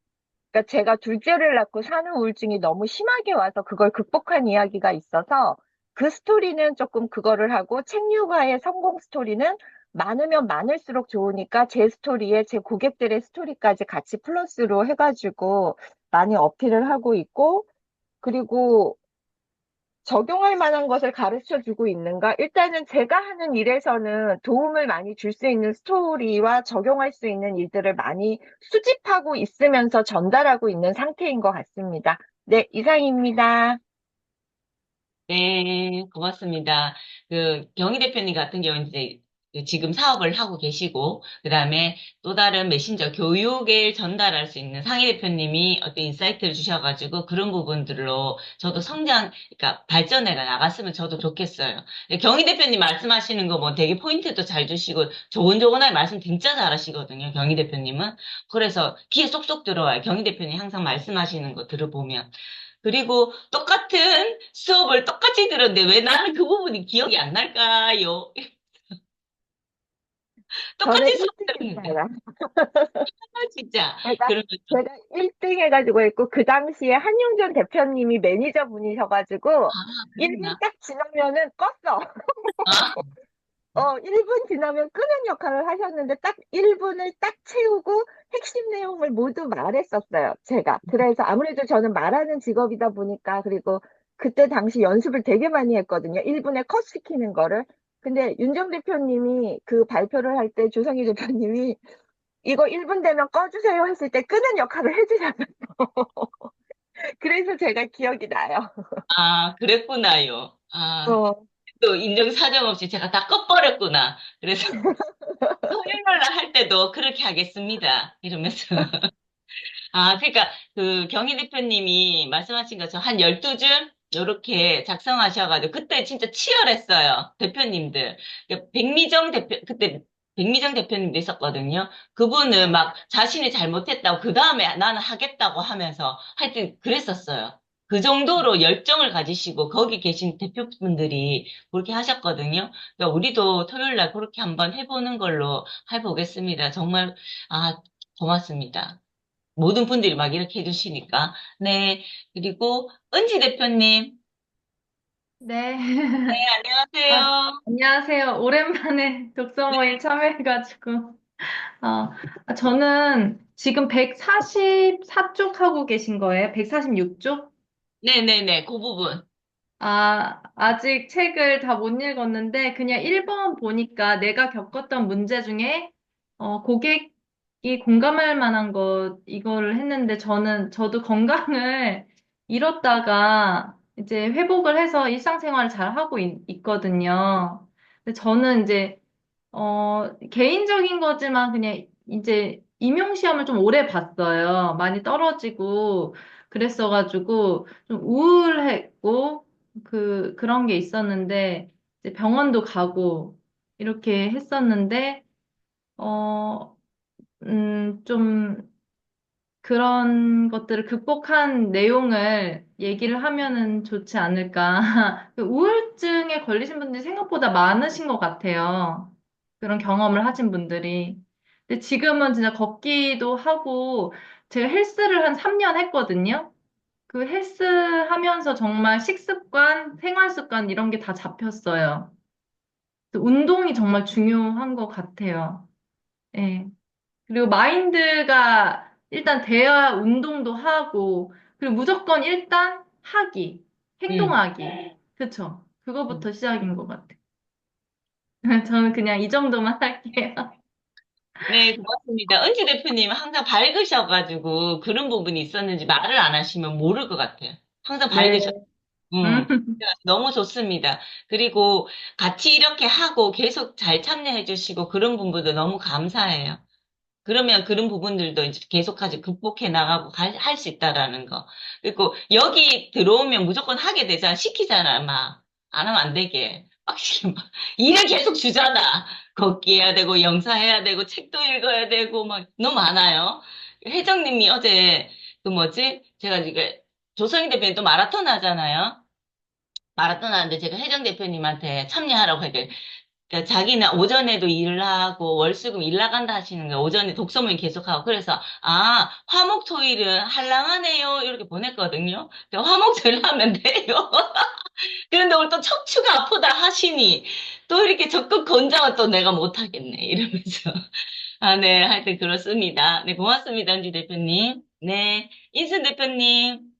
그러니까 제가 둘째를 낳고 산후 우울증이 너무 심하게 와서 그걸 극복한 이야기가 있어서 그 스토리는 조금 그거를 하고, 책육아의 성공 스토리는 많으면 많을수록 좋으니까 제 스토리에 제 고객들의 스토리까지 같이 플러스로 해가지고 많이 어필을 하고 있고, 그리고 적용할 만한 것을 가르쳐 주고 있는가? 일단은 제가 하는 일에서는 도움을 많이 줄 수 있는 스토리와 적용할 수 있는 일들을 많이 수집하고 있으면서 전달하고 있는 상태인 것 같습니다. 네, 이상입니다. 네, 고맙습니다. 경희 대표님 같은 경우는 이제 지금 사업을 하고 계시고, 그 다음에 또 다른 메신저 교육을 전달할 수 있는 상희 대표님이 어떤 인사이트를 주셔가지고 그런 부분들로 저도 그러니까 발전해 나갔으면 저도 좋겠어요. 경희 대표님 말씀하시는 거 뭐 되게 포인트도 잘 주시고, 조곤조곤하게 말씀 진짜 잘하시거든요, 경희 대표님은. 그래서 귀에 쏙쏙 들어와요. 경희 대표님 항상 말씀하시는 거 들어보면. 그리고 똑같은 수업을 똑같이 들었는데 왜 나는 그 부분이 기억이 안 날까요? 저는 똑같이 수업 들었는데. 1등했어요. 진짜. 제가, 그러면 제가 1등 해가지고 있고, 그 당시에 한용준 대표님이 매니저분이셔가지고, 그랬나? 1분 딱 지나면은 껐어. 아, 1분 지나면 끄는 역할을 하셨는데 딱 1분을 딱 채우고 핵심 내용을 모두 말했었어요, 제가. 그래서 아무래도 저는 말하는 직업이다 보니까, 그리고 그때 당시 연습을 되게 많이 했거든요. 1분에 컷 시키는 거를. 근데 윤정 대표님이 그 발표를 할 때 조성희 대표님이 이거 1분 되면 꺼주세요 했을 때 끄는 역할을 해주셨어요. 그래서 제가 기억이 나요. 그랬구나요. 어, 또 인정사정 없이 제가 다 꺼버렸구나. 그래서 토요일 날 할 때도 그렇게 하겠습니다. 이러면서. 그러니까 경희 대표님이 말씀하신 것처럼 한 12줄 요렇게 작성하셔가지고 그때 진짜 치열했어요. 대표님들. 그때 백미정 대표님도 있었거든요. 그분은 막 자신이 잘못했다고 그 다음에 나는 하겠다고 하면서 하여튼 그랬었어요. 그 정도로 열정을 가지시고 거기 계신 대표분들이 그렇게 하셨거든요. 그러니까 우리도 토요일 날 그렇게 한번 해보는 걸로 해보겠습니다. 정말 고맙습니다. 모든 분들이 막 이렇게 해주시니까. 네. 그리고 은지 대표님. 네. 네, 아, 안녕하세요. 안녕하세요. 오랜만에 독서 모임 참여해가지고. 어, 저는 지금 144쪽 하고 계신 거예요? 146쪽? 네네네, 그 부분. 아직 책을 다 못 읽었는데, 그냥 1번 보니까 내가 겪었던 문제 중에, 고객이 공감할 만한 이거를 했는데, 저도 건강을 잃었다가, 이제 회복을 해서 일상생활을 잘 하고 있거든요. 근데 저는 이제, 개인적인 거지만, 그냥 이제 임용시험을 좀 오래 봤어요. 많이 떨어지고, 그랬어가지고, 좀 우울했고, 그런 게 있었는데, 이제 병원도 가고, 이렇게 했었는데, 어, 좀 그런 것들을 극복한 내용을 얘기를 하면은 좋지 않을까. 그 우울증에 걸리신 분들이 생각보다 많으신 것 같아요. 그런 경험을 하신 분들이. 근데 지금은 진짜 걷기도 하고, 제가 헬스를 한 3년 했거든요. 그 헬스 하면서 정말 식습관, 생활 습관 이런 게 다 잡혔어요. 그래서 운동이 정말 중요한 것 같아요. 예. 그리고 마인드가 일단 돼야 운동도 하고, 그리고 무조건 일단 하기, 음. 행동하기. 그쵸? 음. 그거부터 시작인 것 같아요. 저는 그냥 이 정도만 할게요. 네, 고맙습니다. 은지 대표님 항상 밝으셔가지고 그런 부분이 있었는지 말을 안 하시면 모를 것 같아요. 항상 네. 밝으셔. 음. 너무 좋습니다. 그리고 같이 이렇게 하고 계속 잘 참여해 주시고 그런 분들도 너무 감사해요. 그러면 그런 부분들도 이제 계속까지 극복해 나가고 할 수 있다라는 거. 그리고 여기 들어오면 무조건 하게 되잖아. 시키잖아, 막. 안 하면 안 되게. 확실히 막. 일을 계속 주잖아. 걷기 해야 되고, 영사해야 되고, 책도 읽어야 되고, 막 너무 많아요. 혜정님이 어제 그 뭐지? 제가 지금 조성희 대표님 또 마라톤 하잖아요. 마라톤 하는데 제가 혜정 대표님한테 참여하라고 했더니 그러니까 자기는 오전에도 일을 하고 월수금 일 나간다 하시는 거예요. 오전에 독서 모임 계속하고 그래서 화목토일은 한량하네요 이렇게 보냈거든요. 그러니까 화목토일 하면 돼요. 그런데 오늘 또 척추가 아프다 하시니 또 이렇게 적극 권장은 또 내가 못하겠네 이러면서 네 하여튼 그렇습니다. 네 고맙습니다 안지 대표님. 네 인순 대표님.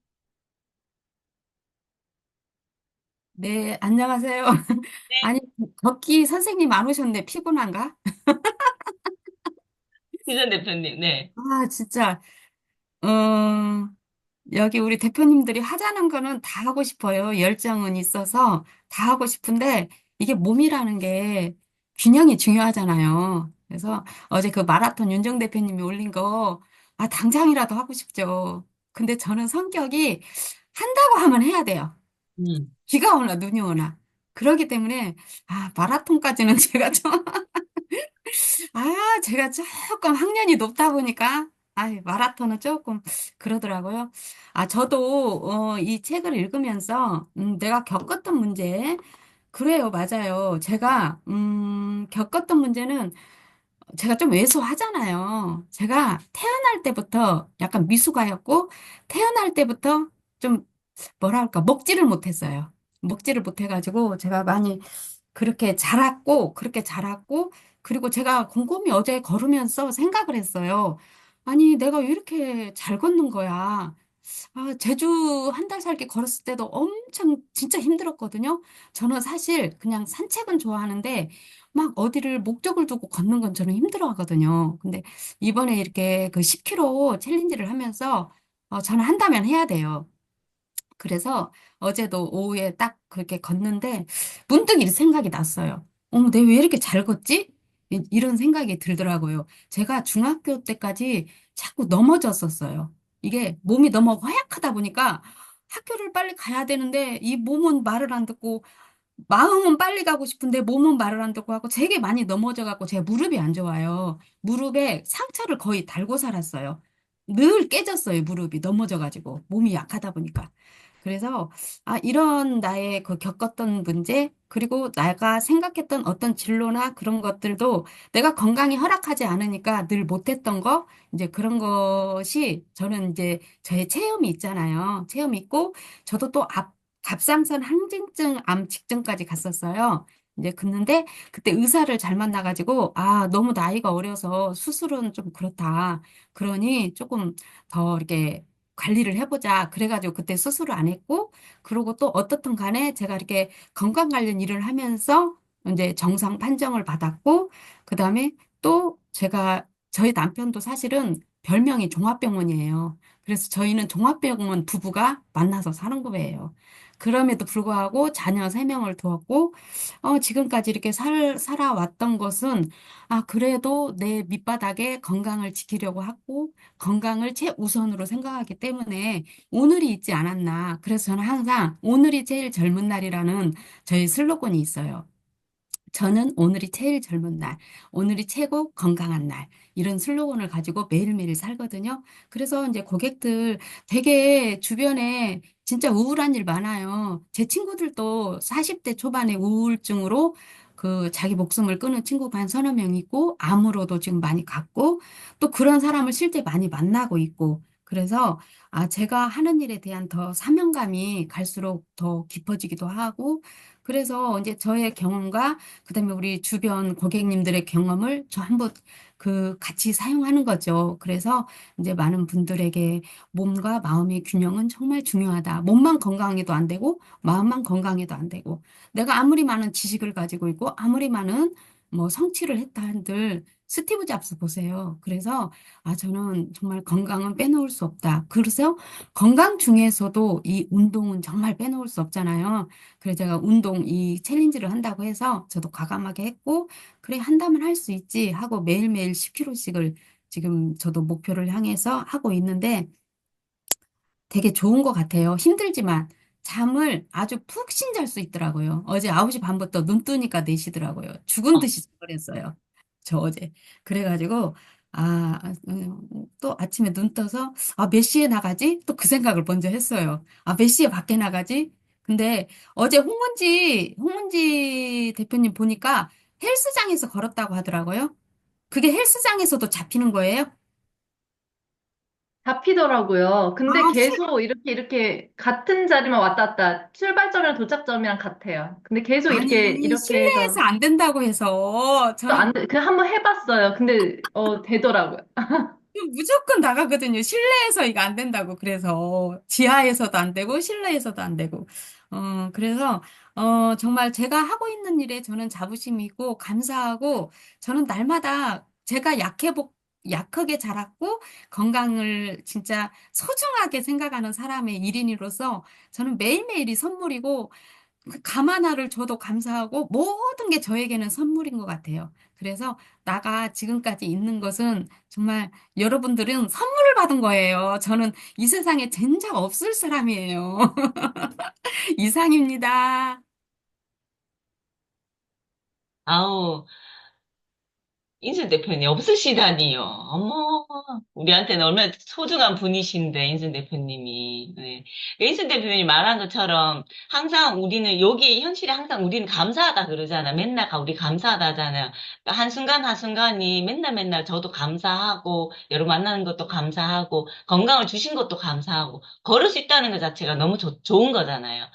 네, 안녕하세요. 네 아니, 덕기 선생님 안 오셨네. 피곤한가? 인순 대표님. 네. 아, 진짜, 어, 여기 우리 대표님들이 하자는 거는 다 하고 싶어요. 열정은 있어서 다 하고 싶은데, 이게 몸이라는 게 균형이 중요하잖아요. 그래서 어제 그 마라톤 윤정 대표님이 올린 거, 당장이라도 하고 싶죠. 근데 저는 성격이 한다고 하면 해야 돼요. 음. 비가 오나 눈이 오나. 그렇기 때문에, 마라톤까지는 제가 조금 학년이 높다 보니까, 마라톤은 조금 그러더라고요. 저도, 이 책을 읽으면서, 내가 겪었던 문제, 그래요, 맞아요. 제가, 겪었던 문제는 제가 좀 왜소하잖아요. 제가 태어날 때부터 약간 미숙아였고, 태어날 때부터 좀, 뭐랄까, 먹지를 못했어요. 먹지를 못해가지고, 제가 많이 그렇게 자랐고, 그리고 제가 곰곰이 어제 걸으면서 생각을 했어요. 아니, 내가 왜 이렇게 잘 걷는 거야? 제주 한 달 살기 걸었을 때도 엄청 진짜 힘들었거든요. 저는 사실 그냥 산책은 좋아하는데, 막 어디를 목적을 두고 걷는 건 저는 힘들어 하거든요. 근데 이번에 이렇게 그 10km 챌린지를 하면서, 저는 한다면 해야 돼요. 그래서 어제도 오후에 딱 그렇게 걷는데 문득 이 생각이 났어요. 어머, 내가 왜 이렇게 잘 걷지? 이런 생각이 들더라고요. 제가 중학교 때까지 자꾸 넘어졌었어요. 이게 몸이 너무 허약하다 보니까 학교를 빨리 가야 되는데 이 몸은 말을 안 듣고 마음은 빨리 가고 싶은데 몸은 말을 안 듣고 하고 되게 많이 넘어져 갖고 제가 무릎이 안 좋아요. 무릎에 상처를 거의 달고 살았어요. 늘 깨졌어요, 무릎이 넘어져 가지고 몸이 약하다 보니까. 그래서 이런 나의 그 겪었던 문제 그리고 내가 생각했던 어떤 진로나 그런 것들도 내가 건강이 허락하지 않으니까 늘 못했던 거 이제 그런 것이 저는 이제 저의 체험이 있잖아요. 체험이 있고 저도 또 갑상선 항진증 암 직전까지 갔었어요. 이제 갔는데 그때 의사를 잘 만나가지고 너무 나이가 어려서 수술은 좀 그렇다. 그러니 조금 더 이렇게 관리를 해보자. 그래가지고 그때 수술을 안 했고 그리고 또 어떻든 간에 제가 이렇게 건강 관련 일을 하면서 이제 정상 판정을 받았고 그다음에 또 제가 저희 남편도 사실은 별명이 종합병원이에요. 그래서 저희는 종합병원 부부가 만나서 사는 거예요. 그럼에도 불구하고 자녀 세명을 두었고, 지금까지 이렇게 살아왔던 것은, 그래도 내 밑바닥에 건강을 지키려고 하고, 건강을 최우선으로 생각하기 때문에 오늘이 있지 않았나. 그래서 저는 항상 오늘이 제일 젊은 날이라는 저희 슬로건이 있어요. 저는 오늘이 제일 젊은 날, 오늘이 최고 건강한 날, 이런 슬로건을 가지고 매일매일 살거든요. 그래서 이제 고객들 되게 주변에 진짜 우울한 일 많아요. 제 친구들도 40대 초반에 우울증으로 그 자기 목숨을 끊은 친구가 한 서너 명 있고, 암으로도 지금 많이 갔고, 또 그런 사람을 실제 많이 만나고 있고, 그래서 제가 하는 일에 대한 더 사명감이 갈수록 더 깊어지기도 하고, 그래서 이제 저의 경험과 그다음에 우리 주변 고객님들의 경험을 전부 같이 사용하는 거죠. 그래서 이제 많은 분들에게 몸과 마음의 균형은 정말 중요하다. 몸만 건강해도 안 되고, 마음만 건강해도 안 되고, 내가 아무리 많은 지식을 가지고 있고, 아무리 많은 뭐 성취를 했다 한들, 스티브 잡스 보세요. 그래서 저는 정말 건강은 빼놓을 수 없다. 그래서 건강 중에서도 이 운동은 정말 빼놓을 수 없잖아요. 그래서 제가 운동 이 챌린지를 한다고 해서 저도 과감하게 했고, 그래, 한다면 할 수 있지 하고 매일매일 10kg씩을 지금 저도 목표를 향해서 하고 있는데 되게 좋은 것 같아요. 힘들지만 잠을 아주 푹신 잘 수 있더라고요. 어제 9시 반부터 눈 뜨니까 4시더라고요. 죽은 듯이 자버렸어요. 저 어제. 그래가지고 또 아침에 눈 떠서 몇 시에 나가지? 또 그 생각을 먼저 했어요. 몇 시에 밖에 나가지? 근데 어제 홍문지 대표님 보니까 헬스장에서 걸었다고 하더라고요. 그게 헬스장에서도 잡히는 거예요? 잡히더라고요. 근데 실 계속 이렇게 같은 자리만 왔다 갔다 출발점이랑 도착점이랑 같아요. 근데 계속 아니, 이렇게 해서 실내에서 안 된다고 해서 또 저는 안 돼. 그냥 한번 해봤어요. 근데 되더라고요. 무조건 나가거든요. 실내에서 이거 안 된다고. 그래서 지하에서도 안 되고 실내에서도 안 되고. 그래서 정말 제가 하고 있는 일에 저는 자부심이 있고 감사하고 저는 날마다 제가 약하게 자랐고 건강을 진짜 소중하게 생각하는 사람의 일인으로서 저는 매일매일이 선물이고 감 하나를 줘도 감사하고 모든 게 저에게는 선물인 것 같아요. 그래서 나가 지금까지 있는 것은 정말 여러분들은 선물을 받은 거예요. 저는 이 세상에 젠장 없을 사람이에요. 이상입니다. 아우, 인순 대표님 없으시다니요. 어머, 우리한테는 얼마나 소중한 분이신데, 인순 대표님이. 네. 인순 대표님이 말한 것처럼 항상 우리는, 여기 현실에 항상 우리는 감사하다 그러잖아. 맨날 우리 감사하다 하잖아요. 그러니까 한순간 한순간이 맨날 맨날 저도 감사하고, 여러분 만나는 것도 감사하고, 건강을 주신 것도 감사하고, 걸을 수 있다는 것 자체가 너무 좋은 거잖아요.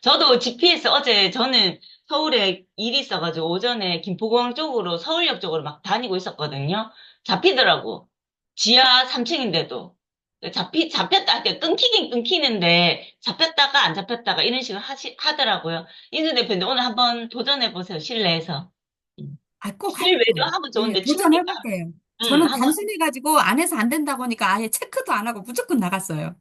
저도 GPS 어제 저는 서울에 일이 있어가지고 오전에 김포공항 쪽으로 서울역 쪽으로 막 다니고 있었거든요. 잡히더라고. 지하 3층인데도. 잡혔다 할때 끊기긴 끊기는데 잡혔다가 안 잡혔다가 이런 식으로 하더라고요. 인수 대표님 오늘 한번 도전해보세요. 실내에서. 꼭 실외도 할게요. 하면 예, 좋은데 춥니까? 도전해볼게요. 응, 저는 한번 단순해가지고 안에서 안 된다고 하니까 아예 체크도 안 하고 무조건 나갔어요.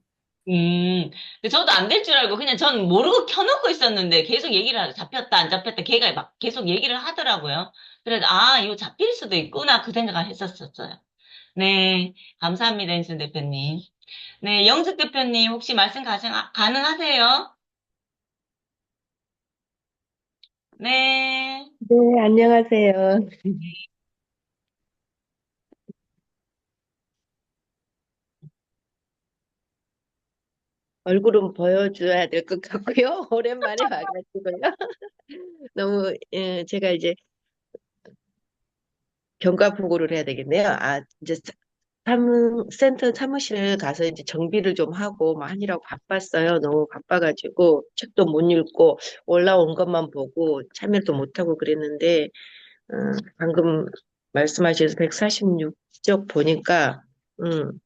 근데 저도 안 될 줄 알고 그냥 저는 모르고 켜놓고 있었는데 계속 얘기를 하죠. 잡혔다, 안 잡혔다. 걔가 막 계속 얘기를 하더라고요. 그래서, 이거 잡힐 수도 있구나. 그 생각을 했었어요. 네. 감사합니다, 인순 대표님. 네. 영숙 대표님, 혹시 말씀 가능하세요? 네. 네, 안녕하세요. 얼굴은 보여줘야 될 것 같고요. 오랜만에 와가지고요. 너무, 제가 이제 경과 보고를 해야 되겠네요. 이제 센터 사무실 가서 이제 정비를 좀 하고 막 하느라고 바빴어요. 너무 바빠가지고 책도 못 읽고 올라온 것만 보고 참여도 못하고 그랬는데, 방금 말씀하셔서 146쪽 보니까, 음,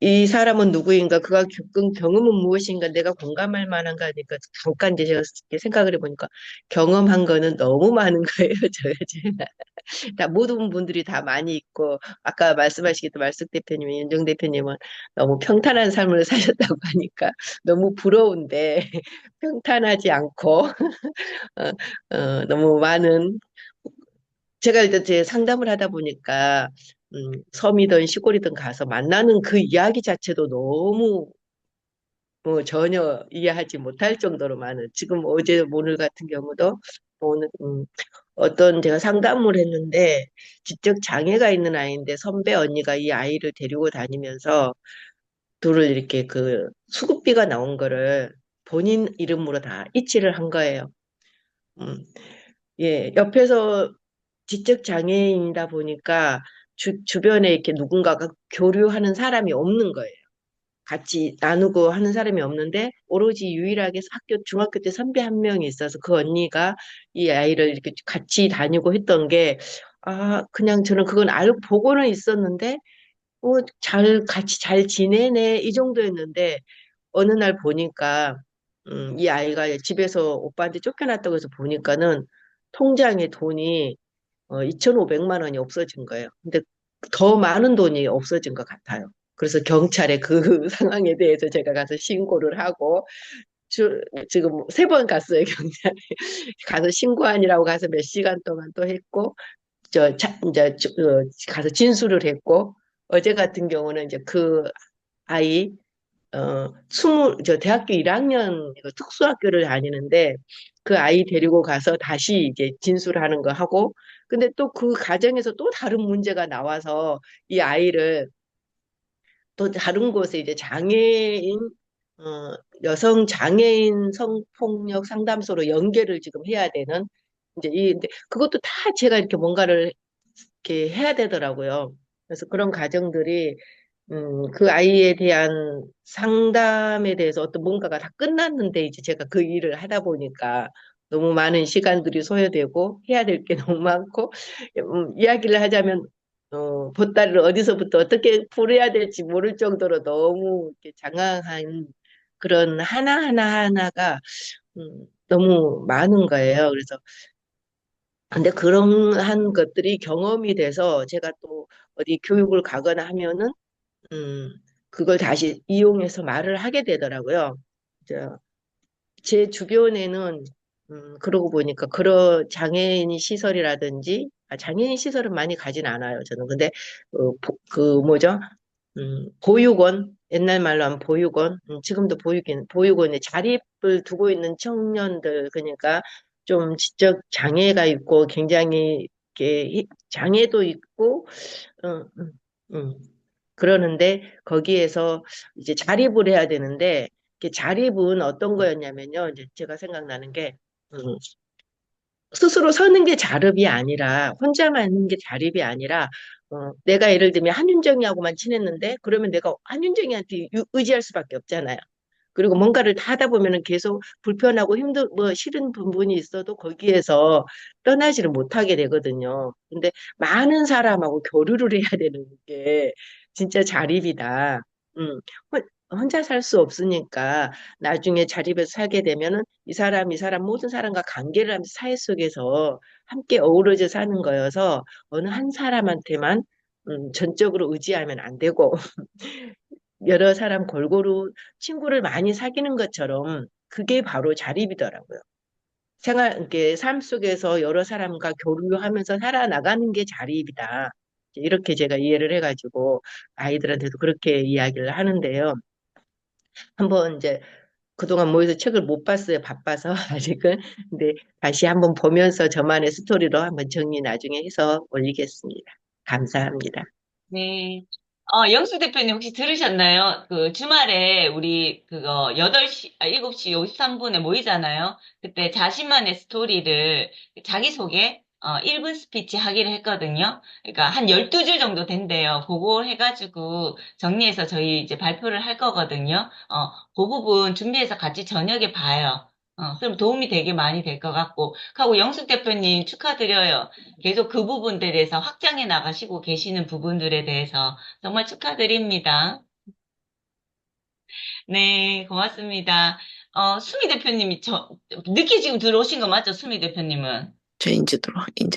이 사람은 누구인가, 그가 겪은 경험은 무엇인가, 내가 공감할 만한가 하니까 잠깐 이제 제가 이렇게 생각을 해보니까 경험한 거는 너무 많은 거예요. 제가 다 모든 분들이 다 많이 있고 아까 말씀하시기도 말숙 대표님, 윤정 대표님은 너무 평탄한 삶을 사셨다고 하니까 너무 부러운데 평탄하지 않고 너무 많은 제가 일단 제 상담을 하다 보니까 섬이든 시골이든 가서 만나는 그 이야기 자체도 너무 전혀 이해하지 못할 정도로 많은 지금 어제 오늘 같은 경우도 오늘 어떤 제가 상담을 했는데 지적 장애가 있는 아이인데 선배 언니가 이 아이를 데리고 다니면서 둘을 이렇게 그 수급비가 나온 거를 본인 이름으로 다 이치를 한 거예요. 음, 예, 옆에서 지적 장애인이다 보니까 주변에 이렇게 누군가가 교류하는 사람이 없는 거예요. 같이 나누고 하는 사람이 없는데 오로지 유일하게 중학교 때 선배 한 명이 있어서 그 언니가 이 아이를 이렇게 같이 다니고 했던 게, 그냥 저는 그건 알고 보고는 있었는데, 같이 잘 지내네, 이 정도였는데, 어느 날 보니까, 이 아이가 집에서 오빠한테 쫓겨났다고 해서 보니까는 통장에 돈이 2,500만 원이 없어진 거예요. 근데 더 많은 돈이 없어진 것 같아요. 그래서 경찰에 그 상황에 대해서 제가 가서 신고를 하고, 지금 3번 갔어요, 경찰에. 가서 신고하니라고 가서 몇 시간 동안 또 했고, 이제 가서 진술을 했고, 어제 같은 경우는 이제 그 아이, 대학교 1학년 특수학교를 다니는데 그 아이 데리고 가서 다시 이제 진술하는 거 하고, 근데 또 그 가정에서 또 다른 문제가 나와서 이 아이를 또 다른 곳에 이제 어, 여성 장애인 성폭력 상담소로 연계를 지금 해야 되는, 근데 그것도 다 제가 이렇게 뭔가를 이렇게 해야 되더라고요. 그래서 그런 과정들이, 그 아이에 대한 상담에 대해서 어떤 뭔가가 다 끝났는데 이제 제가 그 일을 하다 보니까 너무 많은 시간들이 소요되고 해야 될 게 너무 많고, 이야기를 하자면 보따리를 어디서부터 어떻게 풀어야 될지 모를 정도로 너무 이렇게 장황한 그런 하나하나가 너무 많은 거예요. 그래서 근데 그러한 것들이 경험이 돼서 제가 또 어디 교육을 가거나 하면은 음, 그걸 다시 이용해서 말을 하게 되더라고요. 제 주변에는 그러고 보니까 그런 장애인 시설이라든지, 장애인 시설은 많이 가진 않아요. 저는 근데 그 뭐죠? 보육원, 옛날 말로 하면 보육원, 지금도 보육원에 자립을 두고 있는 청년들, 그러니까 좀 지적 장애가 있고 굉장히 이렇게 장애도 있고, 어, 음, 음. 그러는데 거기에서 이제 자립을 해야 되는데, 자립은 어떤 거였냐면요. 이제 제가 생각나는 게, 음, 스스로 서는 게 자립이 아니라, 혼자만 있는 게 자립이 아니라, 내가 예를 들면 한윤정이하고만 친했는데, 그러면 내가 한윤정이한테 의지할 수밖에 없잖아요. 그리고 뭔가를 다 하다 보면은 계속 불편하고 싫은 부분이 있어도 거기에서 떠나지를 못하게 되거든요. 근데 많은 사람하고 교류를 해야 되는 게 진짜 자립이다. 음, 혼자 살 수 없으니까 나중에 자립해서 살게 되면은 이 사람 모든 사람과 관계를 하면서 사회 속에서 함께 어우러져 사는 거여서 어느 한 사람한테만 전적으로 의지하면 안 되고 여러 사람 골고루 친구를 많이 사귀는 것처럼 그게 바로 자립이더라고요. 이렇게 삶 속에서 여러 사람과 교류하면서 살아나가는 게 자립이다. 이렇게 제가 이해를 해가지고 아이들한테도 그렇게 이야기를 하는데요. 한번 이제 그동안 모여서 책을 못 봤어요. 바빠서 아직은. 근데 다시 한번 보면서 저만의 스토리로 한번 정리 나중에 해서 올리겠습니다. 감사합니다. 네. 영수 대표님 혹시 들으셨나요? 그 주말에 우리 그거 7시 53분에 모이잖아요. 그때 자신만의 스토리를 자기소개 1분 스피치 하기로 했거든요. 그러니까 한 12줄 정도 된대요. 그거 해가지고 정리해서 저희 이제 발표를 할 거거든요. 그 부분 준비해서 같이 저녁에 봐요. 그럼 도움이 되게 많이 될 것 같고. 하고 영숙 대표님 축하드려요. 계속 그 부분들에 대해서 확장해 나가시고 계시는 부분들에 대해서 정말 축하드립니다. 네, 고맙습니다. 수미 대표님이 늦게 지금 들어오신 거 맞죠? 수미 대표님은. 저 이제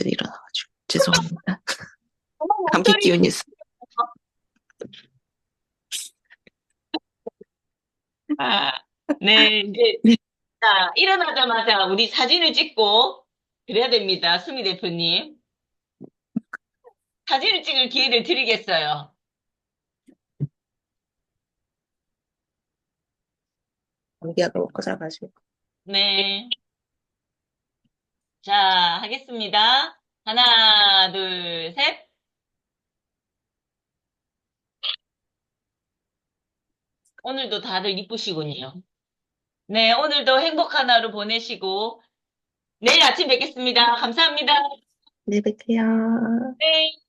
일어나가지고 죄송합니다. 어머, 감기 목소리. 기운이 있어. 아, 네, 이제, 네. 자, 일어나자마자 우리 사진을 찍고 그래야 됩니다. 수미 대표님. 사진을 찍을 기회를 드리겠어요. 감기가 너무 커져가지고. 네. 자, 하겠습니다. 하나, 둘, 셋. 오늘도 다들 이쁘시군요. 네, 오늘도 행복한 하루 보내시고, 내일 아침 뵙겠습니다. 감사합니다. 네, 뵐게요. 네.